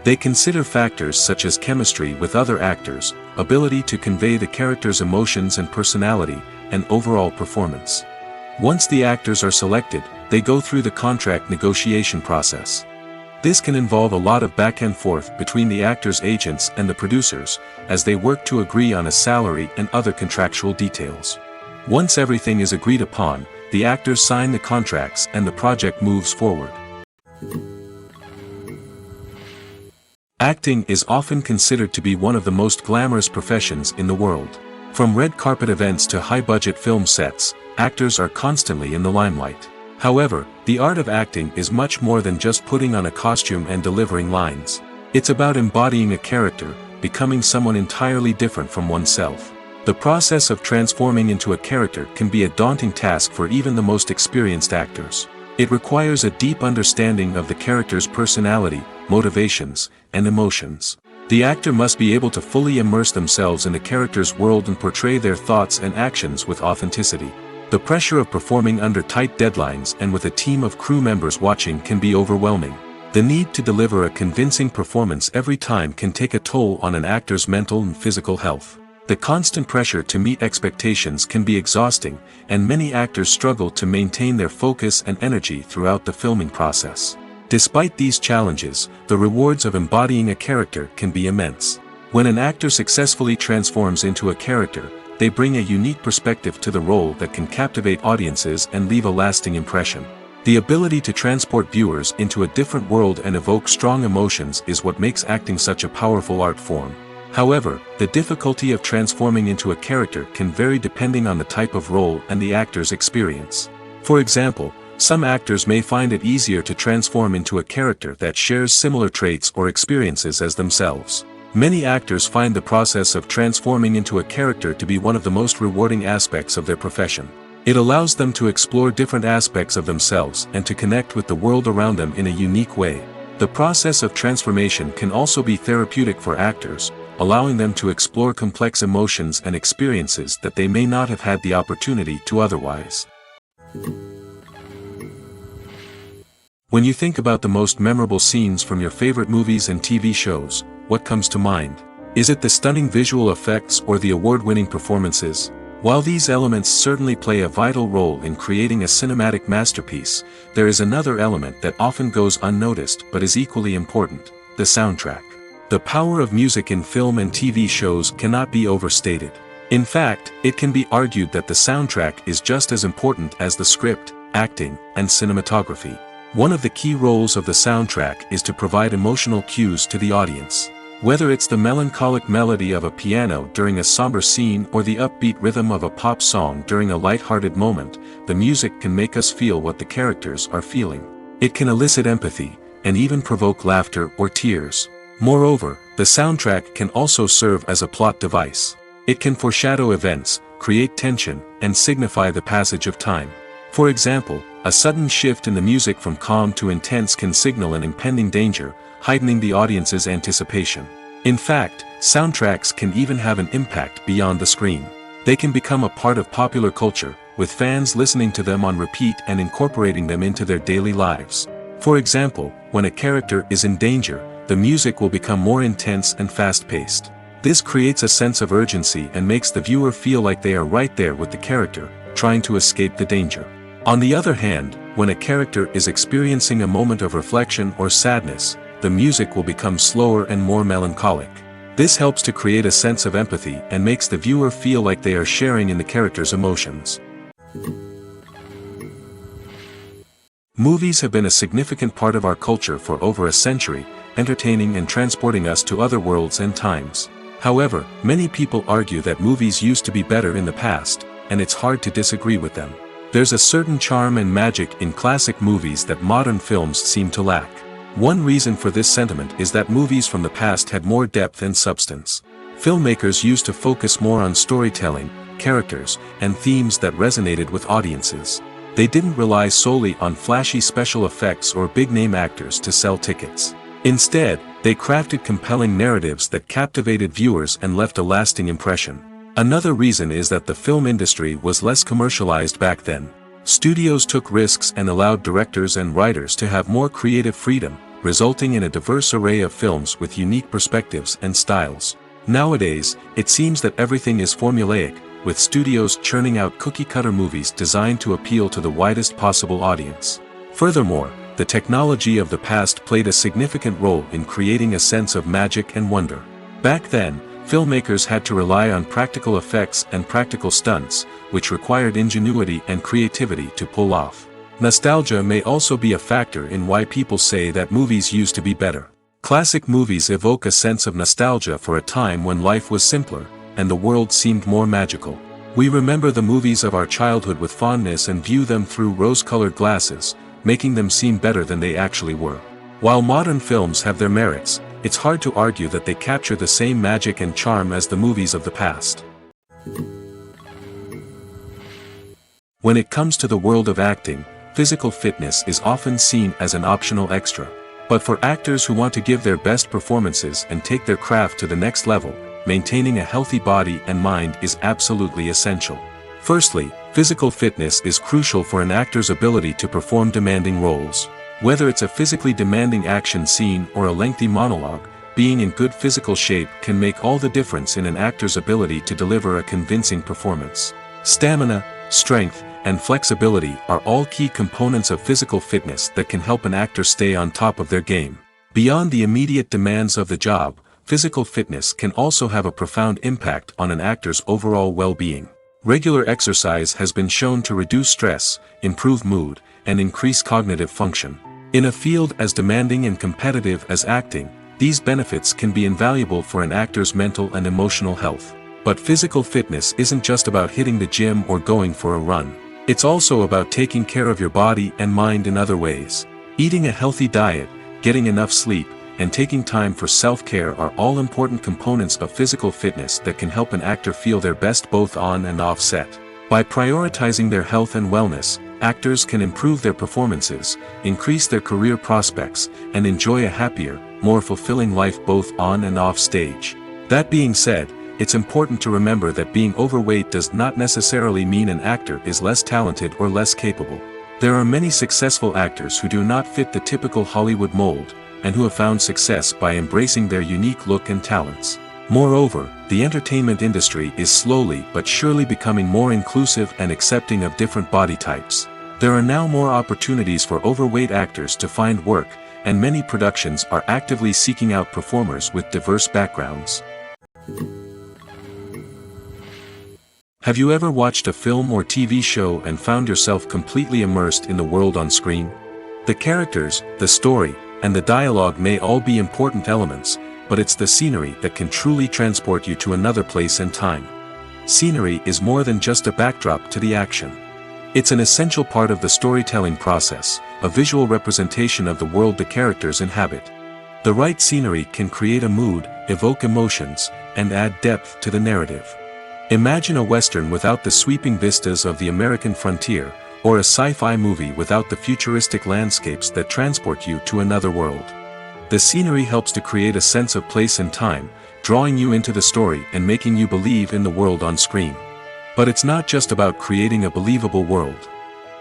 They consider factors such as chemistry with other actors, ability to convey the character's emotions and personality, and overall performance. Once the actors are selected, they go through the contract negotiation process. This can involve a lot of back and forth between the actors' agents and the producers, as they work to agree on a salary and other contractual details. Once everything is agreed upon, the actors sign the contracts and the project moves forward. Acting is often considered to be one of the most glamorous professions in the world. From red carpet events to high-budget film sets, actors are constantly in the limelight. However, the art of acting is much more than just putting on a costume and delivering lines. It's about embodying a character, becoming someone entirely different from oneself. The process of transforming into a character can be a daunting task for even the most experienced actors. It requires a deep understanding of the character's personality, motivations, and emotions. The actor must be able to fully immerse themselves in the character's world and portray their thoughts and actions with authenticity. The pressure of performing under tight deadlines and with a team of crew members watching can be overwhelming. The need to deliver a convincing performance every time can take a toll on an actor's mental and physical health. The constant pressure to meet expectations can be exhausting, and many actors struggle to maintain their focus and energy throughout the filming process. Despite these challenges, the rewards of embodying a character can be immense. When an actor successfully transforms into a character, they bring a unique perspective to the role that can captivate audiences and leave a lasting impression. The ability to transport viewers into a different world and evoke strong emotions is what makes acting such a powerful art form. However, the difficulty of transforming into a character can vary depending on the type of role and the actor's experience. For example, some actors may find it easier to transform into a character that shares similar traits or experiences as themselves. Many actors find the process of transforming into a character to be one of the most rewarding aspects of their profession. It allows them to explore different aspects of themselves and to connect with the world around them in a unique way. The process of transformation can also be therapeutic for actors, allowing them to explore complex emotions and experiences that they may not have had the opportunity to otherwise. When you think about the most memorable scenes from your favorite movies and TV shows, what comes to mind? Is it the stunning visual effects or the award-winning performances? While these elements certainly play a vital role in creating a cinematic masterpiece, there is another element that often goes unnoticed but is equally important: the soundtrack. The power of music in film and TV shows cannot be overstated. In fact, it can be argued that the soundtrack is just as important as the script, acting, and cinematography. One of the key roles of the soundtrack is to provide emotional cues to the audience. Whether it's the melancholic melody of a piano during a somber scene or the upbeat rhythm of a pop song during a light-hearted moment, the music can make us feel what the characters are feeling. It can elicit empathy, and even provoke laughter or tears. Moreover, the soundtrack can also serve as a plot device. It can foreshadow events, create tension, and signify the passage of time. For example, a sudden shift in the music from calm to intense can signal an impending danger, heightening the audience's anticipation. In fact, soundtracks can even have an impact beyond the screen. They can become a part of popular culture, with fans listening to them on repeat and incorporating them into their daily lives. For example, when a character is in danger, the music will become more intense and fast-paced. This creates a sense of urgency and makes the viewer feel like they are right there with the character, trying to escape the danger. On the other hand, when a character is experiencing a moment of reflection or sadness, the music will become slower and more melancholic. This helps to create a sense of empathy and makes the viewer feel like they are sharing in the character's emotions. Movies have been a significant part of our culture for over a century, entertaining and transporting us to other worlds and times. However, many people argue that movies used to be better in the past, and it's hard to disagree with them. There's a certain charm and magic in classic movies that modern films seem to lack. One reason for this sentiment is that movies from the past had more depth and substance. Filmmakers used to focus more on storytelling, characters, and themes that resonated with audiences. They didn't rely solely on flashy special effects or big-name actors to sell tickets. Instead, they crafted compelling narratives that captivated viewers and left a lasting impression. Another reason is that the film industry was less commercialized back then. Studios took risks and allowed directors and writers to have more creative freedom, resulting in a diverse array of films with unique perspectives and styles. Nowadays, it seems that everything is formulaic, with studios churning out cookie-cutter movies designed to appeal to the widest possible audience. Furthermore, the technology of the past played a significant role in creating a sense of magic and wonder. Back then, filmmakers had to rely on practical effects and practical stunts, which required ingenuity and creativity to pull off. Nostalgia may also be a factor in why people say that movies used to be better. Classic movies evoke a sense of nostalgia for a time when life was simpler, and the world seemed more magical. We remember the movies of our childhood with fondness and view them through rose-colored glasses, making them seem better than they actually were. While modern films have their merits, it's hard to argue that they capture the same magic and charm as the movies of the past. When it comes to the world of acting, physical fitness is often seen as an optional extra. But for actors who want to give their best performances and take their craft to the next level, maintaining a healthy body and mind is absolutely essential. Firstly, physical fitness is crucial for an actor's ability to perform demanding roles. Whether it's a physically demanding action scene or a lengthy monologue, being in good physical shape can make all the difference in an actor's ability to deliver a convincing performance. Stamina, strength, and flexibility are all key components of physical fitness that can help an actor stay on top of their game. Beyond the immediate demands of the job, physical fitness can also have a profound impact on an actor's overall well-being. Regular exercise has been shown to reduce stress, improve mood, and increase cognitive function. In a field as demanding and competitive as acting, these benefits can be invaluable for an actor's mental and emotional health. But physical fitness isn't just about hitting the gym or going for a run. It's also about taking care of your body and mind in other ways. Eating a healthy diet, getting enough sleep, and taking time for self-care are all important components of physical fitness that can help an actor feel their best both on and off set. By prioritizing their health and wellness, actors can improve their performances, increase their career prospects, and enjoy a happier, more fulfilling life both on and off stage. That being said, it's important to remember that being overweight does not necessarily mean an actor is less talented or less capable. There are many successful actors who do not fit the typical Hollywood mold, and who have found success by embracing their unique look and talents. Moreover, the entertainment industry is slowly but surely becoming more inclusive and accepting of different body types. There are now more opportunities for overweight actors to find work, and many productions are actively seeking out performers with diverse backgrounds. Have you ever watched a film or TV show and found yourself completely immersed in the world on screen? The characters, the story, and the dialogue may all be important elements, but it's the scenery that can truly transport you to another place and time. Scenery is more than just a backdrop to the action. It's an essential part of the storytelling process, a visual representation of the world the characters inhabit. The right scenery can create a mood, evoke emotions, and add depth to the narrative. Imagine a Western without the sweeping vistas of the American frontier, or a sci-fi movie without the futuristic landscapes that transport you to another world. The scenery helps to create a sense of place and time, drawing you into the story and making you believe in the world on screen. But it's not just about creating a believable world.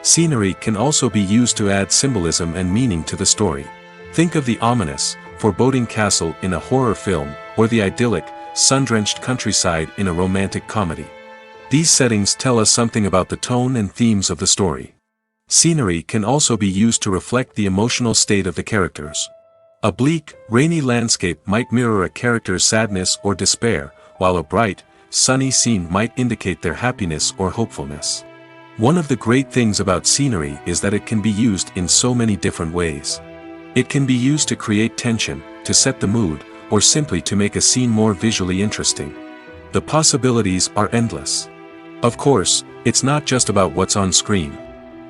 Scenery can also be used to add symbolism and meaning to the story. Think of the ominous, foreboding castle in a horror film, or the idyllic, sun-drenched countryside in a romantic comedy. These settings tell us something about the tone and themes of the story. Scenery can also be used to reflect the emotional state of the characters. A bleak, rainy landscape might mirror a character's sadness or despair, while a bright, sunny scene might indicate their happiness or hopefulness. One of the great things about scenery is that it can be used in so many different ways. It can be used to create tension, to set the mood, or simply to make a scene more visually interesting. The possibilities are endless. Of course, it's not just about what's on screen.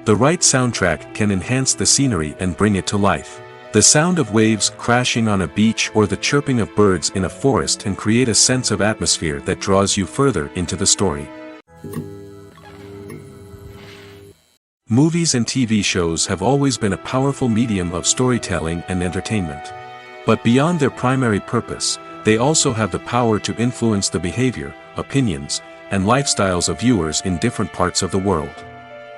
The right soundtrack can enhance the scenery and bring it to life. The sound of waves crashing on a beach or the chirping of birds in a forest can create a sense of atmosphere that draws you further into the story. Movies and TV shows have always been a powerful medium of storytelling and entertainment. But beyond their primary purpose, they also have the power to influence the behavior, opinions, and lifestyles of viewers in different parts of the world.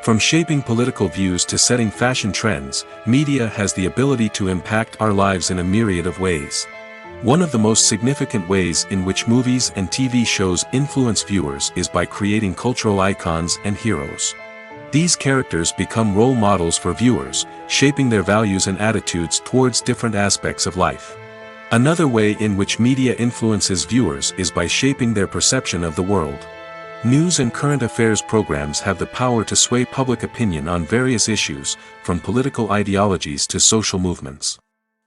From shaping political views to setting fashion trends, media has the ability to impact our lives in a myriad of ways. One of the most significant ways in which movies and TV shows influence viewers is by creating cultural icons and heroes. These characters become role models for viewers, shaping their values and attitudes towards different aspects of life. Another way in which media influences viewers is by shaping their perception of the world. News and current affairs programs have the power to sway public opinion on various issues, from political ideologies to social movements.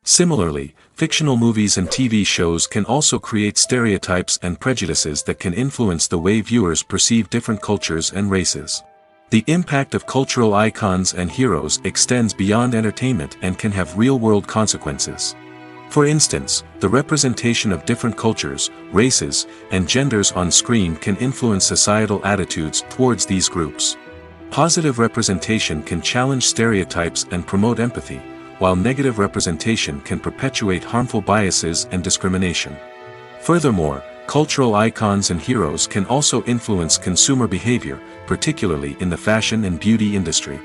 Similarly, fictional movies and TV shows can also create stereotypes and prejudices that can influence the way viewers perceive different cultures and races. The impact of cultural icons and heroes extends beyond entertainment and can have real-world consequences. For instance, the representation of different cultures, races, and genders on screen can influence societal attitudes towards these groups. Positive representation can challenge stereotypes and promote empathy, while negative representation can perpetuate harmful biases and discrimination. Furthermore, cultural icons and heroes can also influence consumer behavior, particularly in the fashion and beauty industry.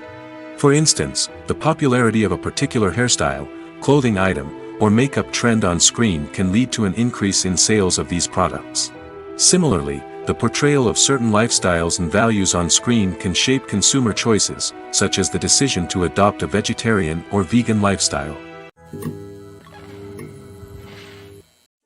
For instance, the popularity of a particular hairstyle, clothing item, or makeup trend on screen can lead to an increase in sales of these products. Similarly, the portrayal of certain lifestyles and values on screen can shape consumer choices, such as the decision to adopt a vegetarian or vegan lifestyle.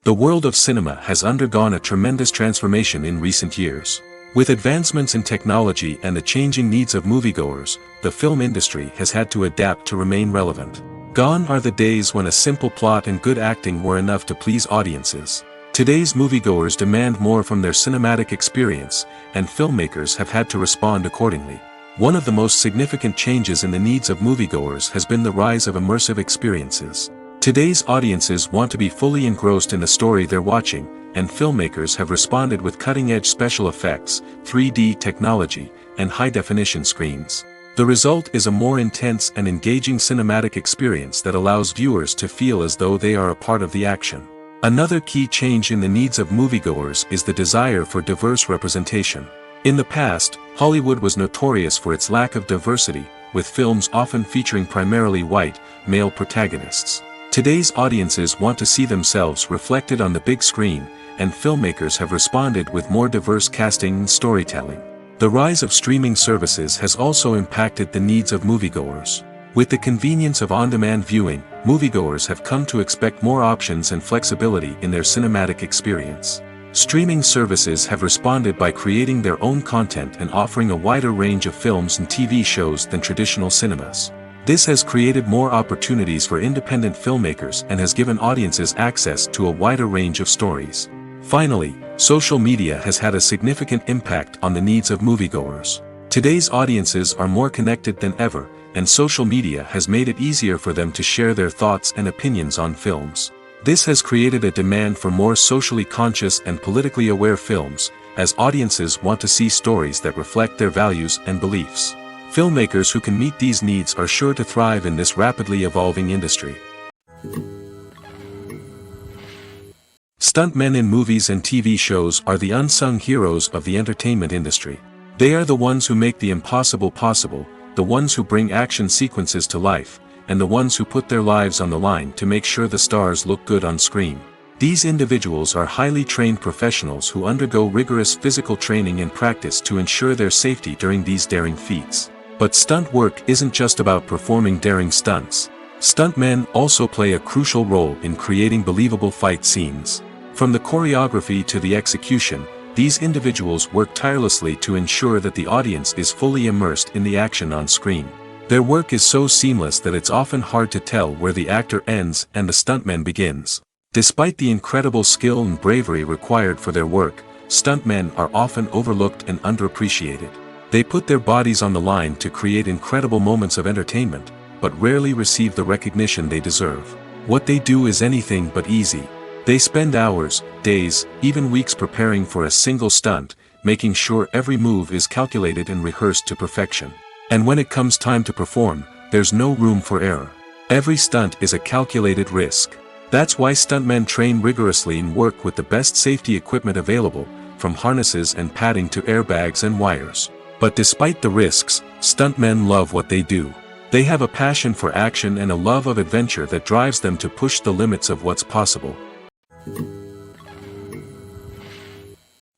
The world of cinema has undergone a tremendous transformation in recent years. With advancements in technology and the changing needs of moviegoers, the film industry has had to adapt to remain relevant. Gone are the days when a simple plot and good acting were enough to please audiences. Today's moviegoers demand more from their cinematic experience, and filmmakers have had to respond accordingly. One of the most significant changes in the needs of moviegoers has been the rise of immersive experiences. Today's audiences want to be fully engrossed in the story they're watching, and filmmakers have responded with cutting-edge special effects, 3D technology, and high-definition screens. The result is a more intense and engaging cinematic experience that allows viewers to feel as though they are a part of the action. Another key change in the needs of moviegoers is the desire for diverse representation. In the past, Hollywood was notorious for its lack of diversity, with films often featuring primarily white, male protagonists. Today's audiences want to see themselves reflected on the big screen, and filmmakers have responded with more diverse casting and storytelling. The rise of streaming services has also impacted the needs of moviegoers. With the convenience of on-demand viewing, moviegoers have come to expect more options and flexibility in their cinematic experience. Streaming services have responded by creating their own content and offering a wider range of films and TV shows than traditional cinemas. This has created more opportunities for independent filmmakers and has given audiences access to a wider range of stories. Finally, social media has had a significant impact on the needs of moviegoers. Today's audiences are more connected than ever, and social media has made it easier for them to share their thoughts and opinions on films. This has created a demand for more socially conscious and politically aware films, as audiences want to see stories that reflect their values and beliefs. Filmmakers who can meet these needs are sure to thrive in this rapidly evolving industry. Stuntmen in movies and TV shows are the unsung heroes of the entertainment industry. They are the ones who make the impossible possible, the ones who bring action sequences to life, and the ones who put their lives on the line to make sure the stars look good on screen. These individuals are highly trained professionals who undergo rigorous physical training and practice to ensure their safety during these daring feats. But stunt work isn't just about performing daring stunts. Stuntmen also play a crucial role in creating believable fight scenes. From the choreography to the execution, these individuals work tirelessly to ensure that the audience is fully immersed in the action on screen. Their work is so seamless that it's often hard to tell where the actor ends and the stuntman begins. Despite the incredible skill and bravery required for their work, stuntmen are often overlooked and underappreciated. They put their bodies on the line to create incredible moments of entertainment, but rarely receive the recognition they deserve. What they do is anything but easy. They spend hours, days, even weeks preparing for a single stunt, making sure every move is calculated and rehearsed to perfection. And when it comes time to perform, there's no room for error. Every stunt is a calculated risk. That's why stuntmen train rigorously and work with the best safety equipment available, from harnesses and padding to airbags and wires. But despite the risks, stuntmen love what they do. They have a passion for action and a love of adventure that drives them to push the limits of what's possible.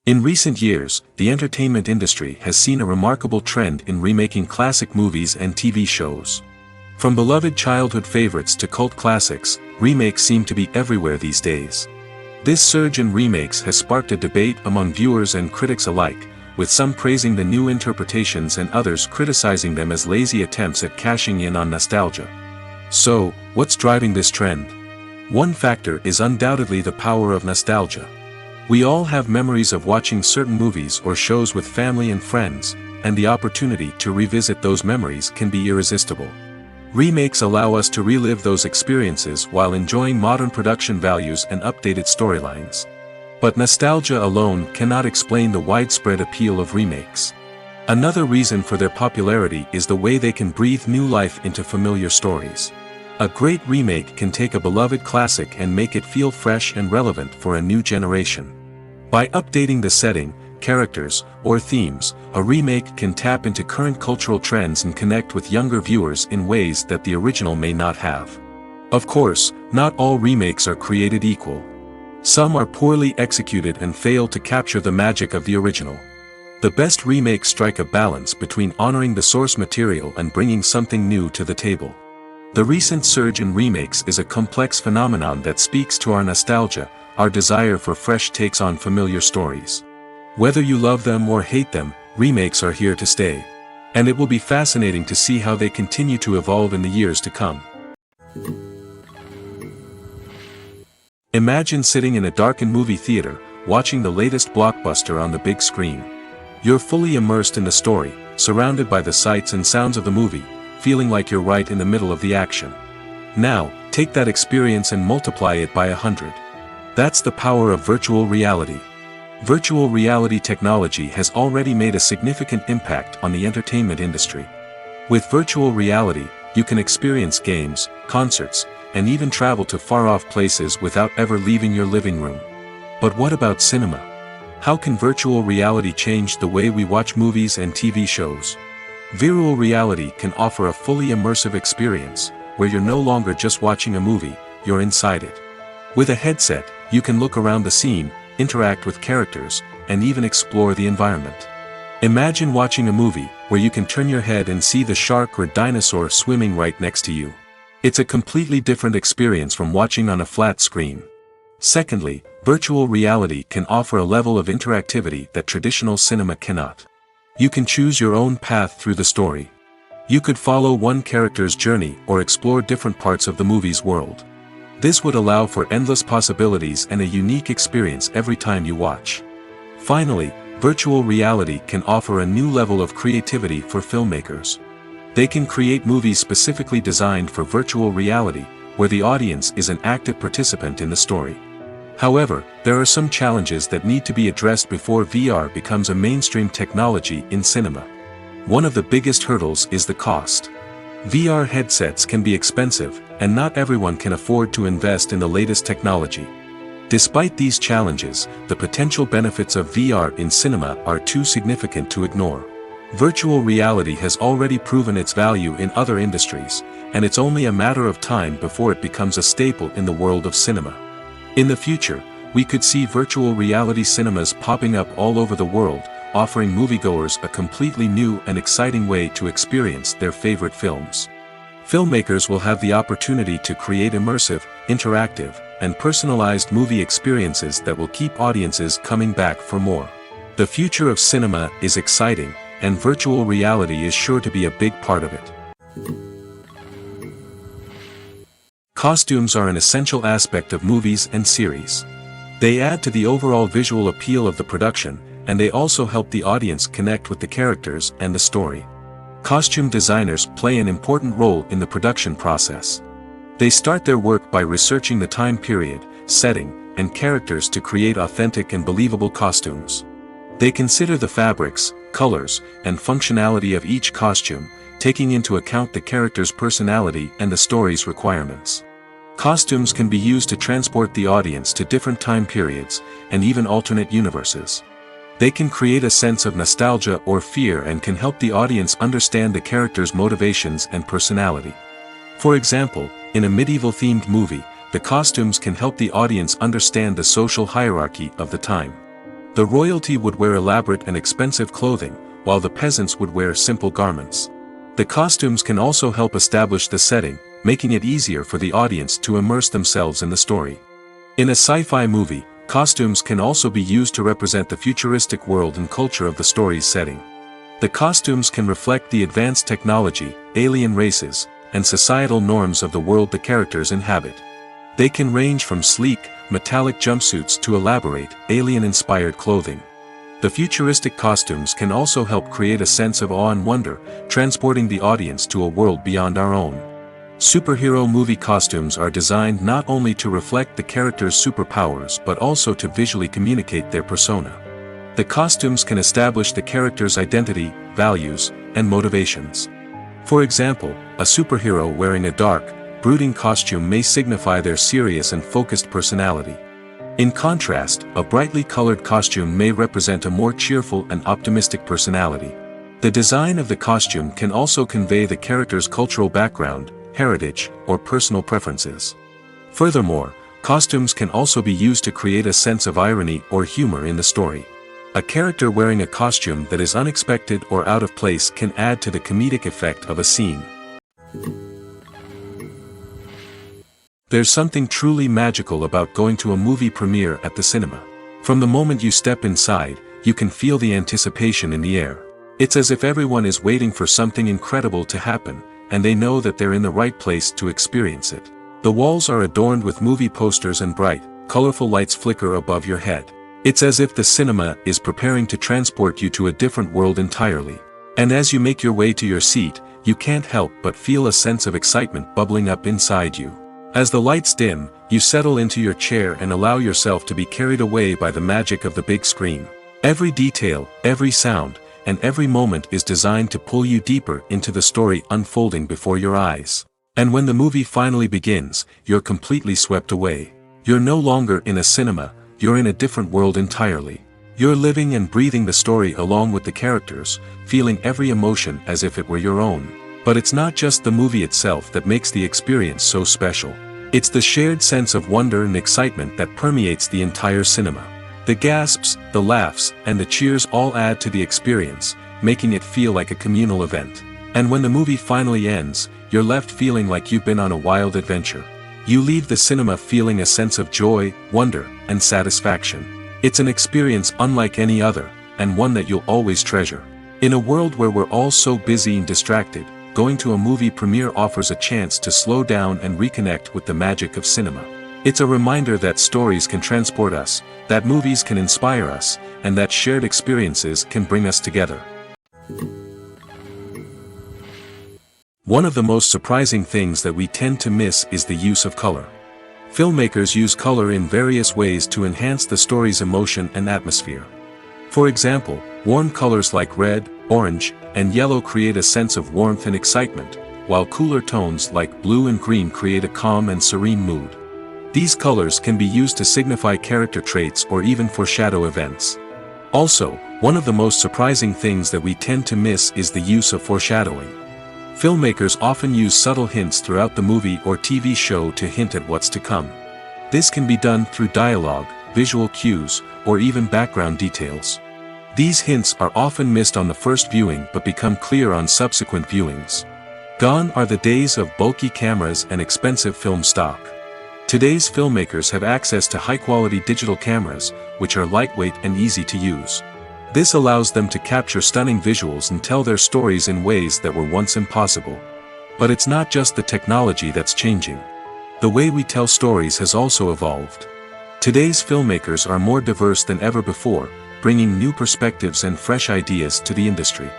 In recent years, the entertainment industry has seen a remarkable trend in remaking classic movies and TV shows. From beloved childhood favorites to cult classics, remakes seem to be everywhere these days. This surge in remakes has sparked a debate among viewers and critics alike, with some praising the new interpretations and others criticizing them as lazy attempts at cashing in on nostalgia. So, what's driving this trend? One factor is undoubtedly the power of nostalgia. We all have memories of watching certain movies or shows with family and friends, and the opportunity to revisit those memories can be irresistible. Remakes allow us to relive those experiences while enjoying modern production values and updated storylines. But nostalgia alone cannot explain the widespread appeal of remakes. Another reason for their popularity is the way they can breathe new life into familiar stories. A great remake can take a beloved classic and make it feel fresh and relevant for a new generation. By updating the setting, characters, or themes, a remake can tap into current cultural trends and connect with younger viewers in ways that the original may not have. Of course, not all remakes are created equal. Some are poorly executed and fail to capture the magic of the original. The best remakes strike a balance between honoring the source material and bringing something new to the table. The recent surge in remakes is a complex phenomenon that speaks to our nostalgia, our desire for fresh takes on familiar stories. Whether you love them or hate them, remakes are here to stay. And it will be fascinating to see how they continue to evolve in the years to come. Imagine sitting in a darkened movie theater, watching the latest blockbuster on the big screen. You're fully immersed in the story, surrounded by the sights and sounds of the movie, feeling like you're right in the middle of the action. Now, take that experience and multiply it by 100. That's the power of virtual reality. Virtual reality technology has already made a significant impact on the entertainment industry. With virtual reality, you can experience games, concerts, and even travel to far-off places without ever leaving your living room. But what about cinema? How can virtual reality change the way we watch movies and TV shows? Virtual reality can offer a fully immersive experience, where you're no longer just watching a movie, you're inside it. With a headset, you can look around the scene, interact with characters, and even explore the environment. Imagine watching a movie where you can turn your head and see the shark or dinosaur swimming right next to you. It's a completely different experience from watching on a flat screen. Secondly, Virtual reality can offer a level of interactivity that traditional cinema cannot. You can choose your own path through the story. You could follow one character's journey or explore different parts of the movie's world. This would allow for endless possibilities and a unique experience every time you watch. Finally, virtual reality can offer a new level of creativity for filmmakers. They can create movies specifically designed for virtual reality, where the audience is an active participant in the story. However, there are some challenges that need to be addressed before VR becomes a mainstream technology in cinema. One of the biggest hurdles is the cost. VR headsets can be expensive, and not everyone can afford to invest in the latest technology. Despite these challenges, the potential benefits of VR in cinema are too significant to ignore. Virtual reality has already proven its value in other industries, and it's only a matter of time before it becomes a staple in the world of cinema. In the future, we could see virtual reality cinemas popping up all over the world, offering moviegoers a completely new and exciting way to experience their favorite films. Filmmakers will have the opportunity to create immersive, interactive, and personalized movie experiences that will keep audiences coming back for more. The future of cinema is exciting, and virtual reality is sure to be a big part of it. Costumes are an essential aspect of movies and series. They add to the overall visual appeal of the production, and they also help the audience connect with the characters and the story. Costume designers play an important role in the production process. They start their work by researching the time period, setting, and characters to create authentic and believable costumes. They consider the fabrics, colors, and functionality of each costume, taking into account the character's personality and the story's requirements. Costumes can be used to transport the audience to different time periods, and even alternate universes. They can create a sense of nostalgia or fear and can help the audience understand the character's motivations and personality. For example, in a medieval-themed movie, the costumes can help the audience understand the social hierarchy of the time. The royalty would wear elaborate and expensive clothing, while the peasants would wear simple garments. The costumes can also help establish the setting, making it easier for the audience to immerse themselves in the story. In a sci-fi movie, costumes can also be used to represent the futuristic world and culture of the story's setting. The costumes can reflect the advanced technology, alien races, and societal norms of the world the characters inhabit. They can range from sleek, metallic jumpsuits to elaborate, alien-inspired clothing. The futuristic costumes can also help create a sense of awe and wonder, transporting the audience to a world beyond our own. Superhero movie costumes are designed not only to reflect the character's superpowers but also to visually communicate their persona. The costumes can establish the character's identity, values, and motivations. For example, a superhero wearing a dark, brooding costume may signify their serious and focused personality. In contrast, a brightly colored costume may represent a more cheerful and optimistic personality. The design of the costume can also convey the character's cultural background, heritage, or personal preferences. Furthermore, costumes can also be used to create a sense of irony or humor in the story. A character wearing a costume that is unexpected or out of place can add to the comedic effect of a scene. There's something truly magical about going to a movie premiere at the cinema. From the moment you step inside, you can feel the anticipation in the air. It's as if everyone is waiting for something incredible to happen, and they know that they're in the right place to experience it. The walls are adorned with movie posters and bright, colorful lights flicker above your head. It's as if the cinema is preparing to transport you to a different world entirely. And as you make your way to your seat, you can't help but feel a sense of excitement bubbling up inside you. As the lights dim, you settle into your chair and allow yourself to be carried away by the magic of the big screen. Every detail, every sound, and every moment is designed to pull you deeper into the story unfolding before your eyes. And when the movie finally begins, you're completely swept away. You're no longer in a cinema, you're in a different world entirely. You're living and breathing the story along with the characters, feeling every emotion as if it were your own. But it's not just the movie itself that makes the experience so special. It's the shared sense of wonder and excitement that permeates the entire cinema. The gasps, the laughs, and the cheers all add to the experience, making it feel like a communal event. And when the movie finally ends, you're left feeling like you've been on a wild adventure. You leave the cinema feeling a sense of joy, wonder, and satisfaction. It's an experience unlike any other, and one that you'll always treasure. In a world where we're all so busy and distracted, going to a movie premiere offers a chance to slow down and reconnect with the magic of cinema. It's a reminder that stories can transport us, that movies can inspire us, and that shared experiences can bring us together. One of the most surprising things that we tend to miss is the use of color. Filmmakers use color in various ways to enhance the story's emotion and atmosphere. For example, warm colors like red, orange, and yellow create a sense of warmth and excitement, while cooler tones like blue and green create a calm and serene mood. These colors can be used to signify character traits or even foreshadow events. Also, one of the most surprising things that we tend to miss is the use of foreshadowing. Filmmakers often use subtle hints throughout the movie or TV show to hint at what's to come. This can be done through dialogue, visual cues, or even background details. These hints are often missed on the first viewing but become clear on subsequent viewings. Gone are the days of bulky cameras and expensive film stock. Today's filmmakers have access to high-quality digital cameras, which are lightweight and easy to use. This allows them to capture stunning visuals and tell their stories in ways that were once impossible. But it's not just the technology that's changing. The way we tell stories has also evolved. Today's filmmakers are more diverse than ever before, bringing new perspectives and fresh ideas to the industry.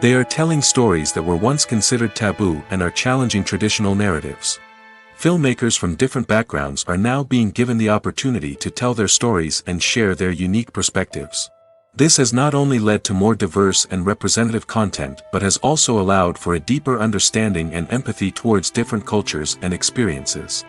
They are telling stories that were once considered taboo and are challenging traditional narratives. Filmmakers from different backgrounds are now being given the opportunity to tell their stories and share their unique perspectives. This has not only led to more diverse and representative content but has also allowed for a deeper understanding and empathy towards different cultures and experiences.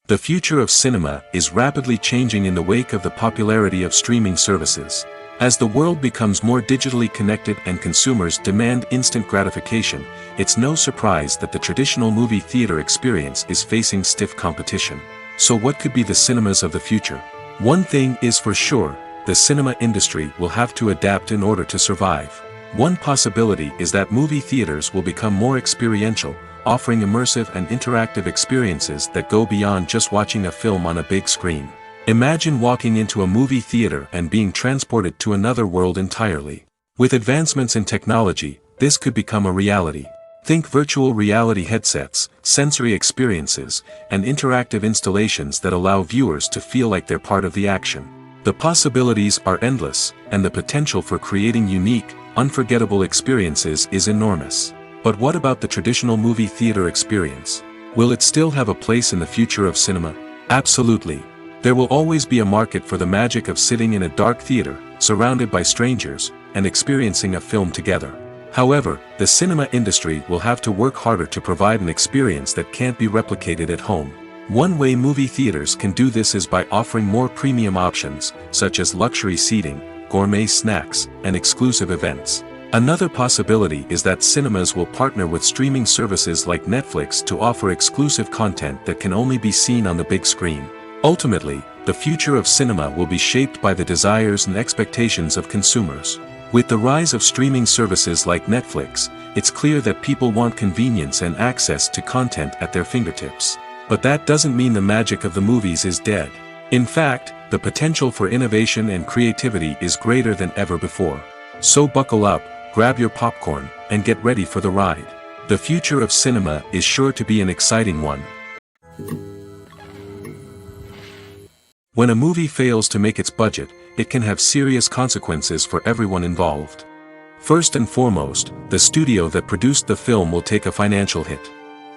The future of cinema is rapidly changing in the wake of the popularity of streaming services. As the world becomes more digitally connected and consumers demand instant gratification, it's no surprise that the traditional movie theater experience is facing stiff competition. So what could be the cinemas of the future? One thing is for sure, the cinema industry will have to adapt in order to survive. One possibility is that movie theaters will become more experiential, offering immersive and interactive experiences that go beyond just watching a film on a big screen. Imagine walking into a movie theater and being transported to another world entirely. With advancements in technology, this could become a reality. Think virtual reality headsets, sensory experiences, and interactive installations that allow viewers to feel like they're part of the action. The possibilities are endless, and the potential for creating unique, unforgettable experiences is enormous. But what about the traditional movie theater experience? Will it still have a place in the future of cinema? Absolutely. There will always be a market for the magic of sitting in a dark theater, surrounded by strangers, and experiencing a film together. However, the cinema industry will have to work harder to provide an experience that can't be replicated at home. One way movie theaters can do this is by offering more premium options, such as luxury seating, gourmet snacks, and exclusive events. Another possibility is that cinemas will partner with streaming services like Netflix to offer exclusive content that can only be seen on the big screen. Ultimately, the future of cinema will be shaped by the desires and expectations of consumers. With the rise of streaming services like Netflix, it's clear that people want convenience and access to content at their fingertips. But that doesn't mean the magic of the movies is dead. In fact, the potential for innovation and creativity is greater than ever before. So buckle up, grab your popcorn, and get ready for the ride. The future of cinema is sure to be an exciting one. When a movie fails to make its budget, it can have serious consequences for everyone involved. First and foremost, the studio that produced the film will take a financial hit.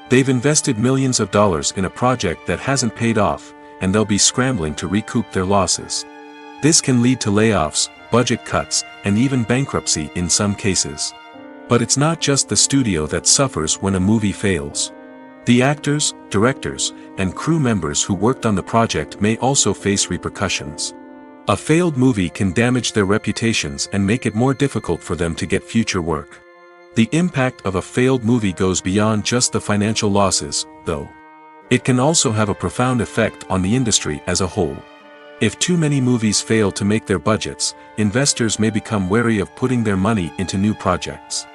They've invested millions of dollars in a project that hasn't paid off, and they'll be scrambling to recoup their losses. This can lead to layoffs, budget cuts, and even bankruptcy in some cases. But it's not just the studio that suffers when a movie fails. The actors, directors, and crew members who worked on the project may also face repercussions. A failed movie can damage their reputations and make it more difficult for them to get future work. The impact of a failed movie goes beyond just the financial losses, though. It can also have a profound effect on the industry as a whole. If too many movies fail to make their budgets, investors may become wary of putting their money into new projects.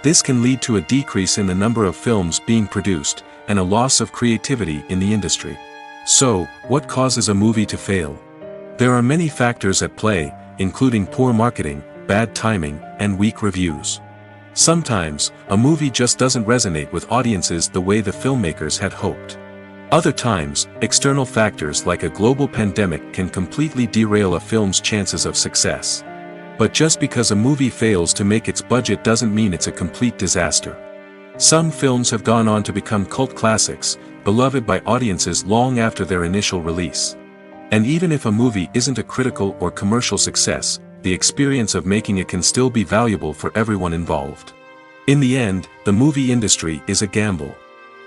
This can lead to a decrease in the number of films being produced, and a loss of creativity in the industry. So, what causes a movie to fail? There are many factors at play, including poor marketing, bad timing, and weak reviews. Sometimes, a movie just doesn't resonate with audiences the way the filmmakers had hoped. Other times, external factors like a global pandemic can completely derail a film's chances of success. But just because a movie fails to make its budget doesn't mean it's a complete disaster. Some films have gone on to become cult classics, beloved by audiences long after their initial release. And even if a movie isn't a critical or commercial success, the experience of making it can still be valuable for everyone involved. In the end, the movie industry is a gamble.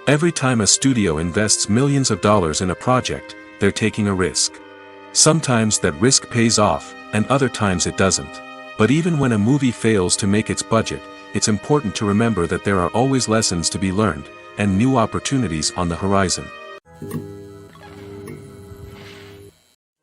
Every time a studio invests millions of dollars in a project, they're taking a risk. Sometimes that risk pays off, and other times it doesn't. But even when a movie fails to make its budget, it's important to remember that there are always lessons to be learned, and new opportunities on the horizon.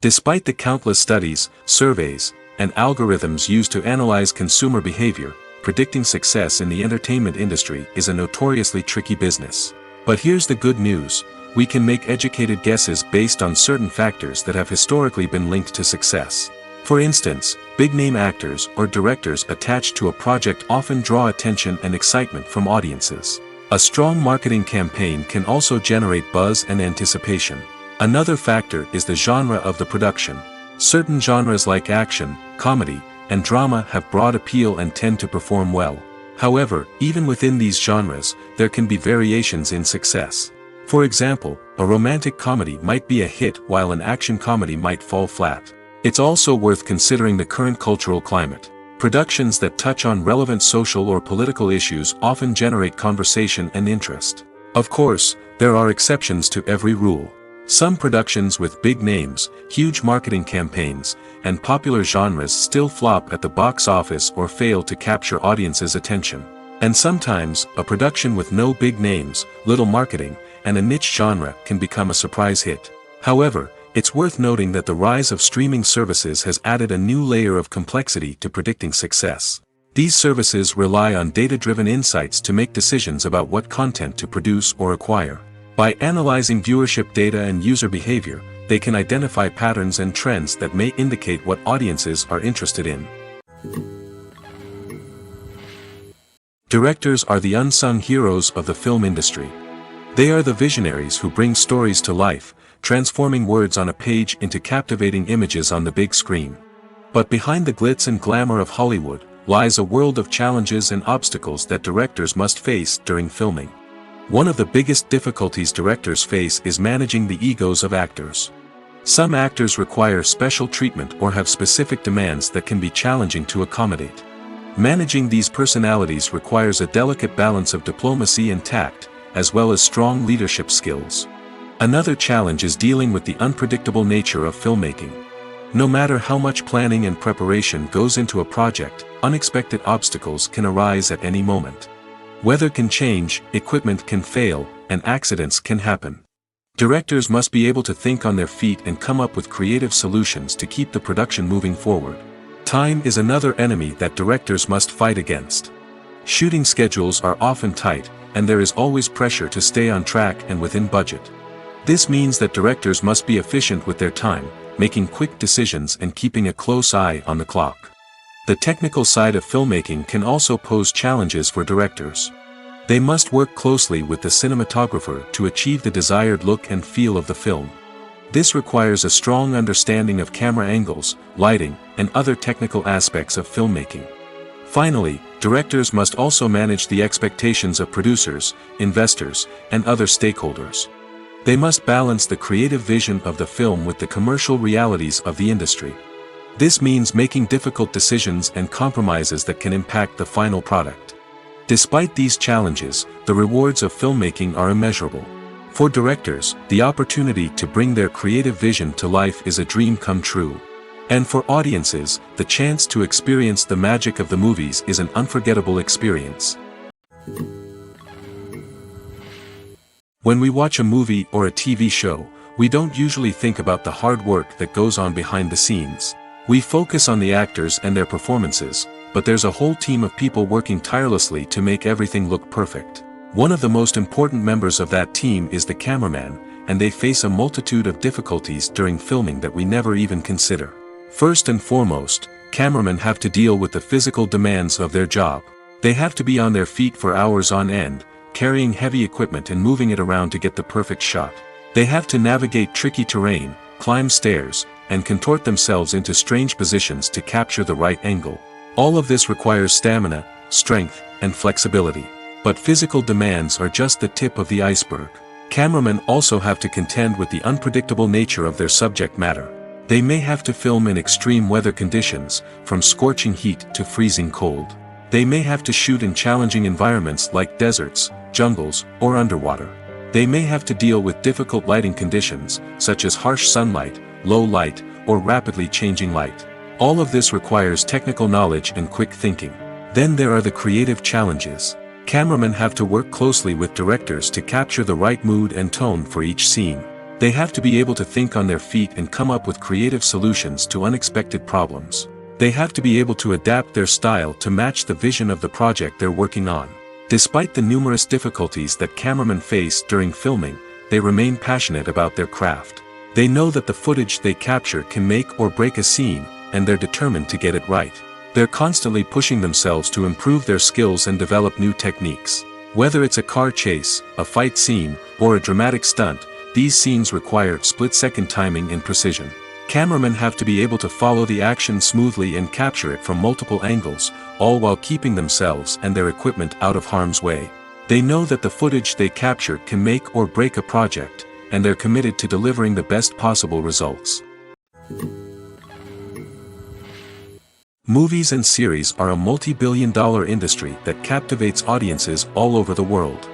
Despite the countless studies, surveys, and algorithms used to analyze consumer behavior, predicting success in the entertainment industry is a notoriously tricky business. But here's the good news: we can make educated guesses based on certain factors that have historically been linked to success. For instance, big-name actors or directors attached to a project often draw attention and excitement from audiences. A strong marketing campaign can also generate buzz and anticipation. Another factor is the genre of the production. Certain genres like action, comedy, and drama have broad appeal and tend to perform well. However, even within these genres, there can be variations in success. For example, a romantic comedy might be a hit while an action comedy might fall flat. It's also worth considering the current cultural climate. Productions that touch on relevant social or political issues often generate conversation and interest. Of course, there are exceptions to every rule. Some productions with big names, huge marketing campaigns, and popular genres still flop at the box office or fail to capture audiences' attention. And sometimes, a production with no big names, little marketing, and a niche genre can become a surprise hit. However, it's worth noting that the rise of streaming services has added a new layer of complexity to predicting success. These services rely on data-driven insights to make decisions about what content to produce or acquire. By analyzing viewership data and user behavior, they can identify patterns and trends that may indicate what audiences are interested in. Directors are the unsung heroes of the film industry. They are the visionaries who bring stories to life, transforming words on a page into captivating images on the big screen. But behind the glitz and glamour of Hollywood lies a world of challenges and obstacles that directors must face during filming. One of the biggest difficulties directors face is managing the egos of actors. Some actors require special treatment or have specific demands that can be challenging to accommodate. Managing these personalities requires a delicate balance of diplomacy and tact, as well as strong leadership skills. Another challenge is dealing with the unpredictable nature of filmmaking. No matter how much planning and preparation goes into a project, unexpected obstacles can arise at any moment. Weather can change, equipment can fail, and accidents can happen. Directors must be able to think on their feet and come up with creative solutions to keep the production moving forward. Time is another enemy that directors must fight against. Shooting schedules are often tight, and there is always pressure to stay on track and within budget. This means that directors must be efficient with their time, making quick decisions and keeping a close eye on the clock. The technical side of filmmaking can also pose challenges for directors. They must work closely with the cinematographer to achieve the desired look and feel of the film. This requires a strong understanding of camera angles, lighting, and other technical aspects of filmmaking. Finally, directors must also manage the expectations of producers, investors, and other stakeholders. They must balance the creative vision of the film with the commercial realities of the industry. This means making difficult decisions and compromises that can impact the final product. Despite these challenges, the rewards of filmmaking are immeasurable. For directors, the opportunity to bring their creative vision to life is a dream come true. And for audiences, the chance to experience the magic of the movies is an unforgettable experience. When we watch a movie or a TV show, we don't usually think about the hard work that goes on behind the scenes. We focus on the actors and their performances, but there's a whole team of people working tirelessly to make everything look perfect. One of the most important members of that team is the cameraman, and they face a multitude of difficulties during filming that we never even consider. First and foremost, cameramen have to deal with the physical demands of their job. They have to be on their feet for hours on end, carrying heavy equipment and moving it around to get the perfect shot. They have to navigate tricky terrain, climb stairs, and contort themselves into strange positions to capture the right angle. All of this requires stamina, strength, and flexibility. But physical demands are just the tip of the iceberg. Cameramen also have to contend with the unpredictable nature of their subject matter. They may have to film in extreme weather conditions, from scorching heat to freezing cold. They may have to shoot in challenging environments like deserts, jungles, or underwater. They may have to deal with difficult lighting conditions, such as harsh sunlight, low light, or rapidly changing light. All of this requires technical knowledge and quick thinking. Then there are the creative challenges. Cameramen have to work closely with directors to capture the right mood and tone for each scene. They have to be able to think on their feet and come up with creative solutions to unexpected problems. They have to be able to adapt their style to match the vision of the project they're working on. Despite the numerous difficulties that cameramen face during filming, they remain passionate about their craft. They know that the footage they capture can make or break a scene, and they're determined to get it right. They're constantly pushing themselves to improve their skills and develop new techniques. Whether it's a car chase, a fight scene, or a dramatic stunt, these scenes require split-second timing and precision. Cameramen have to be able to follow the action smoothly and capture it from multiple angles, all while keeping themselves and their equipment out of harm's way. They know that the footage they capture can make or break a project, and they're committed to delivering the best possible results. Movies and series are a multi-billion-dollar industry that captivates audiences all over the world.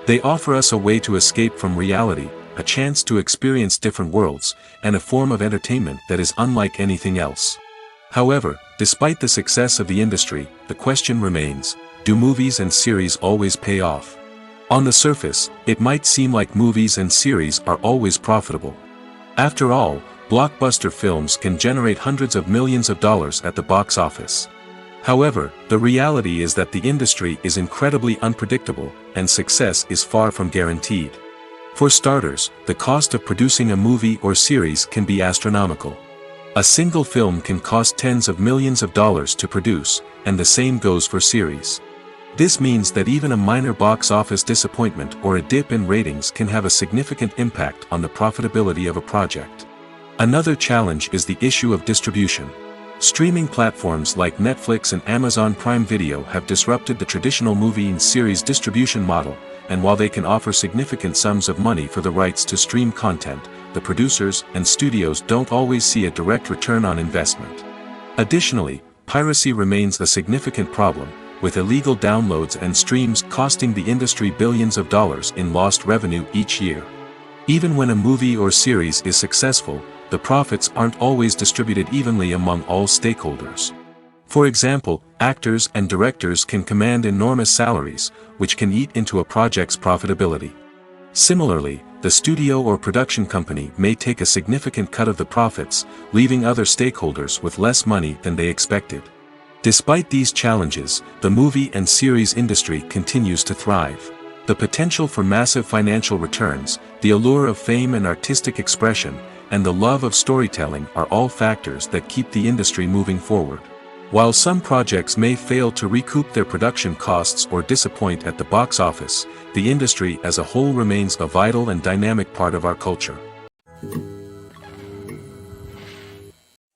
They offer us a way to escape from reality, a chance to experience different worlds, and a form of entertainment that is unlike anything else. However, despite the success of the industry, the question remains, do movies and series always pay off? On the surface, it might seem like movies and series are always profitable. After all, blockbuster films can generate hundreds of millions of dollars at the box office. However, the reality is that the industry is incredibly unpredictable, and success is far from guaranteed. For starters, the cost of producing a movie or series can be astronomical. A single film can cost tens of millions of dollars to produce, and the same goes for series. This means that even a minor box office disappointment or a dip in ratings can have a significant impact on the profitability of a project. Another challenge is the issue of distribution. Streaming platforms like Netflix and Amazon Prime Video have disrupted the traditional movie and series distribution model, and while they can offer significant sums of money for the rights to stream content, the producers and studios don't always see a direct return on investment. Additionally, piracy remains a significant problem, with illegal downloads and streams costing the industry billions of dollars in lost revenue each year. Even when a movie or series is successful, the profits aren't always distributed evenly among all stakeholders. For example, actors and directors can command enormous salaries, which can eat into a project's profitability. Similarly, the studio or production company may take a significant cut of the profits, leaving other stakeholders with less money than they expected. Despite these challenges, the movie and series industry continues to thrive. The potential for massive financial returns, the allure of fame and artistic expression, and the love of storytelling are all factors that keep the industry moving forward. While some projects may fail to recoup their production costs or disappoint at the box office, the industry as a whole remains a vital and dynamic part of our culture.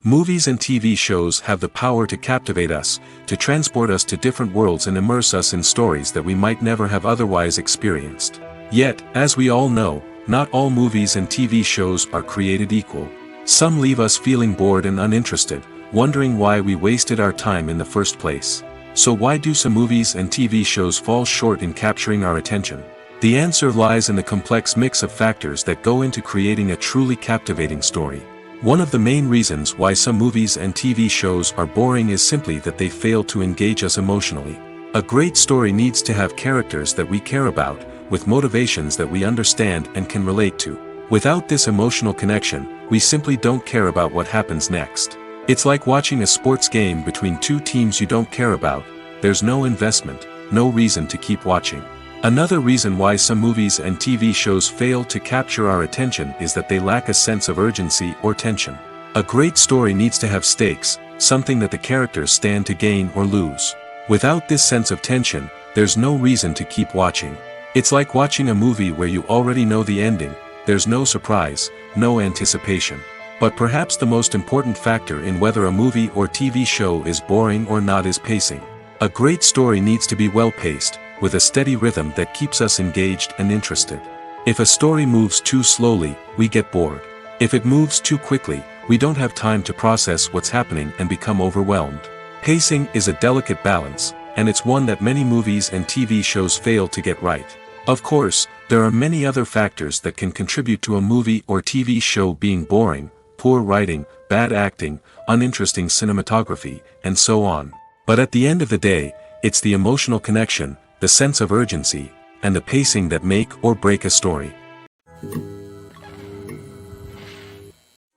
Movies and TV shows have the power to captivate us, to transport us to different worlds and immerse us in stories that we might never have otherwise experienced. Yet, as we all know, not all movies and TV shows are created equal. Some leave us feeling bored and uninterested, wondering why we wasted our time in the first place. So why do some movies and TV shows fall short in capturing our attention? The answer lies in the complex mix of factors that go into creating a truly captivating story. One of the main reasons why some movies and TV shows are boring is simply that they fail to engage us emotionally. A great story needs to have characters that we care about, with motivations that we understand and can relate to. Without this emotional connection, we simply don't care about what happens next. It's like watching a sports game between two teams you don't care about. There's no investment, no reason to keep watching. Another reason why some movies and TV shows fail to capture our attention is that they lack a sense of urgency or tension. A great story needs to have stakes, something that the characters stand to gain or lose. Without this sense of tension, there's no reason to keep watching. It's like watching a movie where you already know the ending. There's no surprise, no anticipation. But perhaps the most important factor in whether a movie or TV show is boring or not is pacing. A great story needs to be well-paced, with a steady rhythm that keeps us engaged and interested. If a story moves too slowly, we get bored. If it moves too quickly, we don't have time to process what's happening and become overwhelmed. Pacing is a delicate balance, and it's one that many movies and TV shows fail to get right. Of course, there are many other factors that can contribute to a movie or TV show being boring: poor writing, bad acting, uninteresting cinematography, and so on. But at the end of the day, it's the emotional connection, the sense of urgency, and the pacing that make or break a story.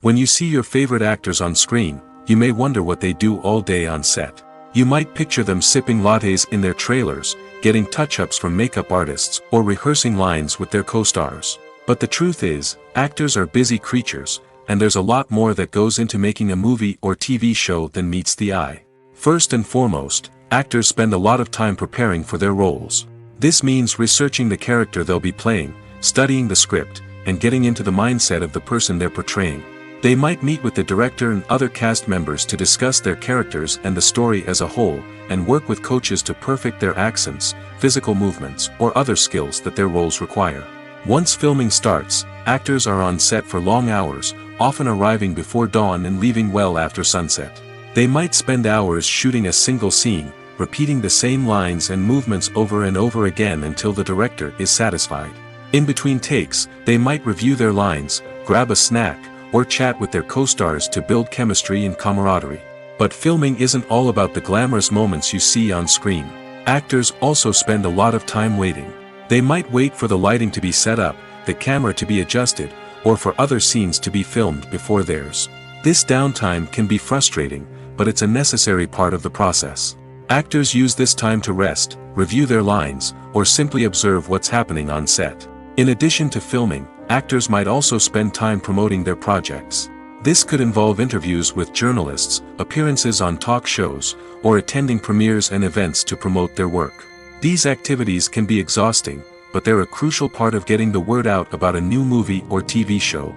When you see your favorite actors on screen, you may wonder what they do all day on set. You might picture them sipping lattes in their trailers, getting touch-ups from makeup artists, or rehearsing lines with their co-stars. But the truth is, actors are busy creatures, and there's a lot more that goes into making a movie or TV show than meets the eye. First and foremost, actors spend a lot of time preparing for their roles. This means researching the character they'll be playing, studying the script, and getting into the mindset of the person they're portraying. They might meet with the director and other cast members to discuss their characters and the story as a whole, and work with coaches to perfect their accents, physical movements, or other skills that their roles require. Once filming starts, actors are on set for long hours, often arriving before dawn and leaving well after sunset. They might spend hours shooting a single scene, repeating the same lines and movements over and over again until the director is satisfied. In between takes, they might review their lines, grab a snack, or chat with their co-stars to build chemistry and camaraderie. But filming isn't all about the glamorous moments you see on screen. Actors also spend a lot of time waiting. They might wait for the lighting to be set up, the camera to be adjusted, or for other scenes to be filmed before theirs. This downtime can be frustrating, but it's a necessary part of the process. Actors use this time to rest, review their lines, or simply observe what's happening on set. In addition to filming, actors might also spend time promoting their projects. This could involve interviews with journalists, appearances on talk shows, or attending premieres and events to promote their work. These activities can be exhausting, but they're a crucial part of getting the word out about a new movie or TV show.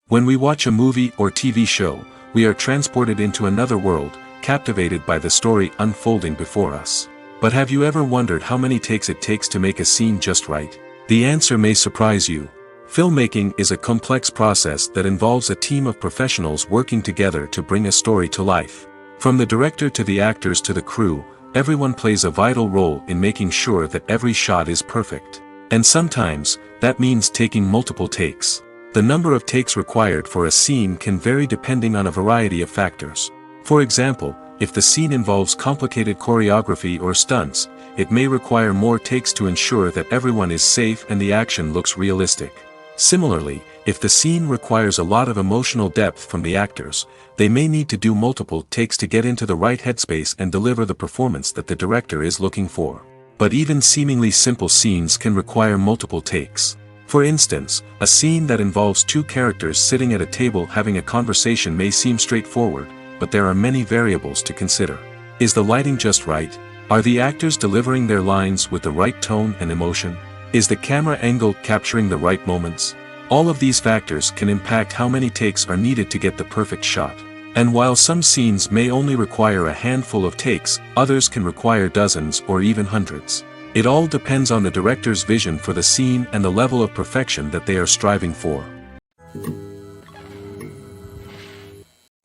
When we watch a movie or TV show, we are transported into another world, captivated by the story unfolding before us. But have you ever wondered how many takes it takes to make a scene just right? The answer may surprise you. Filmmaking is a complex process that involves a team of professionals working together to bring a story to life. From the director to the actors to the crew, everyone plays a vital role in making sure that every shot is perfect. And sometimes, that means taking multiple takes. The number of takes required for a scene can vary depending on a variety of factors. For example, if the scene involves complicated choreography or stunts, it may require more takes to ensure that everyone is safe and the action looks realistic. Similarly, if the scene requires a lot of emotional depth from the actors, they may need to do multiple takes to get into the right headspace and deliver the performance that the director is looking for. But even seemingly simple scenes can require multiple takes. For instance, a scene that involves two characters sitting at a table having a conversation may seem straightforward, but there are many variables to consider. Is the lighting just right? Are the actors delivering their lines with the right tone and emotion? Is the camera angle capturing the right moments? All of these factors can impact how many takes are needed to get the perfect shot. And while some scenes may only require a handful of takes, others can require dozens or even hundreds. It all depends on the director's vision for the scene and the level of perfection that they are striving for.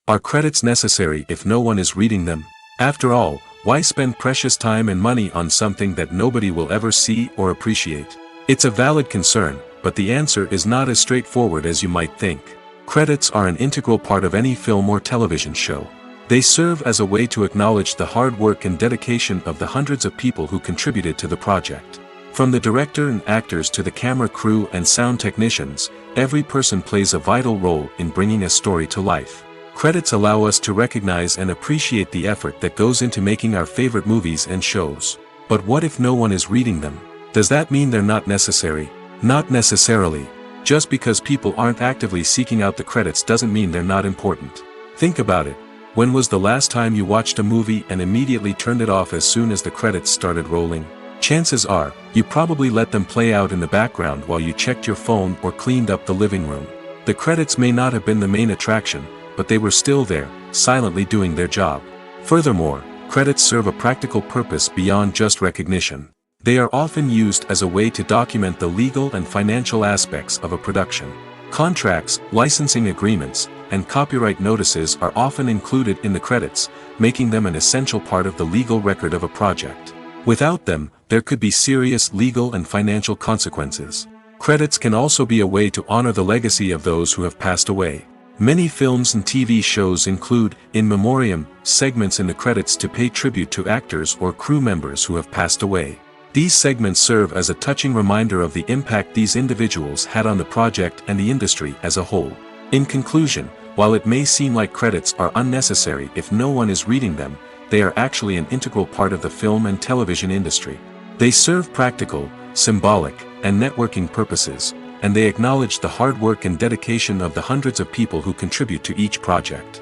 Are credits necessary if no one is reading them? After all, why spend precious time and money on something that nobody will ever see or appreciate? It's a valid concern, but the answer is not as straightforward as you might think. Credits are an integral part of any film or television show. They serve as a way to acknowledge the hard work and dedication of the hundreds of people who contributed to the project. From the director and actors to the camera crew and sound technicians, every person plays a vital role in bringing a story to life. Credits allow us to recognize and appreciate the effort that goes into making our favorite movies and shows. But what if no one is reading them? Does that mean they're not necessary? Not necessarily. Just because people aren't actively seeking out the credits doesn't mean they're not important. Think about it. When was the last time you watched a movie and immediately turned it off as soon as the credits started rolling? Chances are, you probably let them play out in the background while you checked your phone or cleaned up the living room. The credits may not have been the main attraction, but they were still there, silently doing their job. Furthermore, credits serve a practical purpose beyond just recognition. They are often used as a way to document the legal and financial aspects of a production. Contracts, licensing agreements, and copyright notices are often included in the credits, making them an essential part of the legal record of a project. Without them, there could be serious legal and financial consequences. Credits can also be a way to honor the legacy of those who have passed away. Many films and TV shows include, in memoriam, segments in the credits to pay tribute to actors or crew members who have passed away. These segments serve as a touching reminder of the impact these individuals had on the project and the industry as a whole. In conclusion, while it may seem like credits are unnecessary if no one is reading them, they are actually an integral part of the film and television industry. They serve practical, symbolic, and networking purposes, and they acknowledge the hard work and dedication of the hundreds of people who contribute to each project.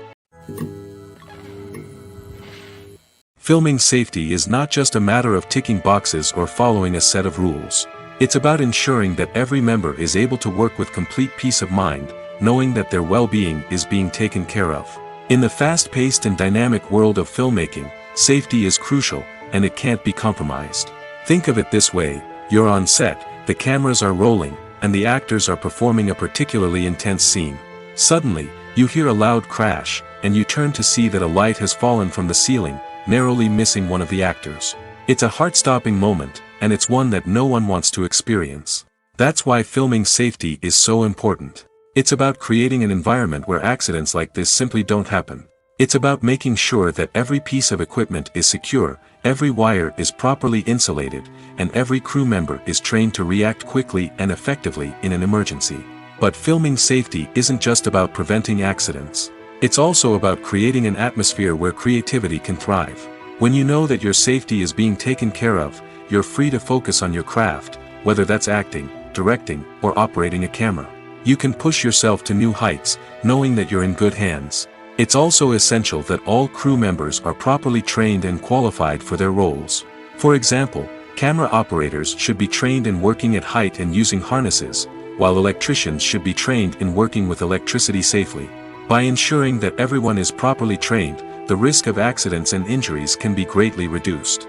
Filming safety is not just a matter of ticking boxes or following a set of rules. It's about ensuring that every member is able to work with complete peace of mind, knowing that their well-being is being taken care of. In the fast-paced and dynamic world of filmmaking, safety is crucial, and it can't be compromised. Think of it this way: you're on set, the cameras are rolling, and the actors are performing a particularly intense scene. Suddenly, you hear a loud crash, and you turn to see that a light has fallen from the ceiling, narrowly missing one of the actors. It's a heart-stopping moment, and it's one that no one wants to experience. That's why filming safety is so important. It's about creating an environment where accidents like this simply don't happen. It's about making sure that every piece of equipment is secure, every wire is properly insulated, and every crew member is trained to react quickly and effectively in an emergency. But filming safety isn't just about preventing accidents. It's also about creating an atmosphere where creativity can thrive. When you know that your safety is being taken care of, you're free to focus on your craft, whether that's acting, directing, or operating a camera. You can push yourself to new heights, knowing that you're in good hands. It's also essential that all crew members are properly trained and qualified for their roles. For example, camera operators should be trained in working at height and using harnesses, while electricians should be trained in working with electricity safely. By ensuring that everyone is properly trained, the risk of accidents and injuries can be greatly reduced.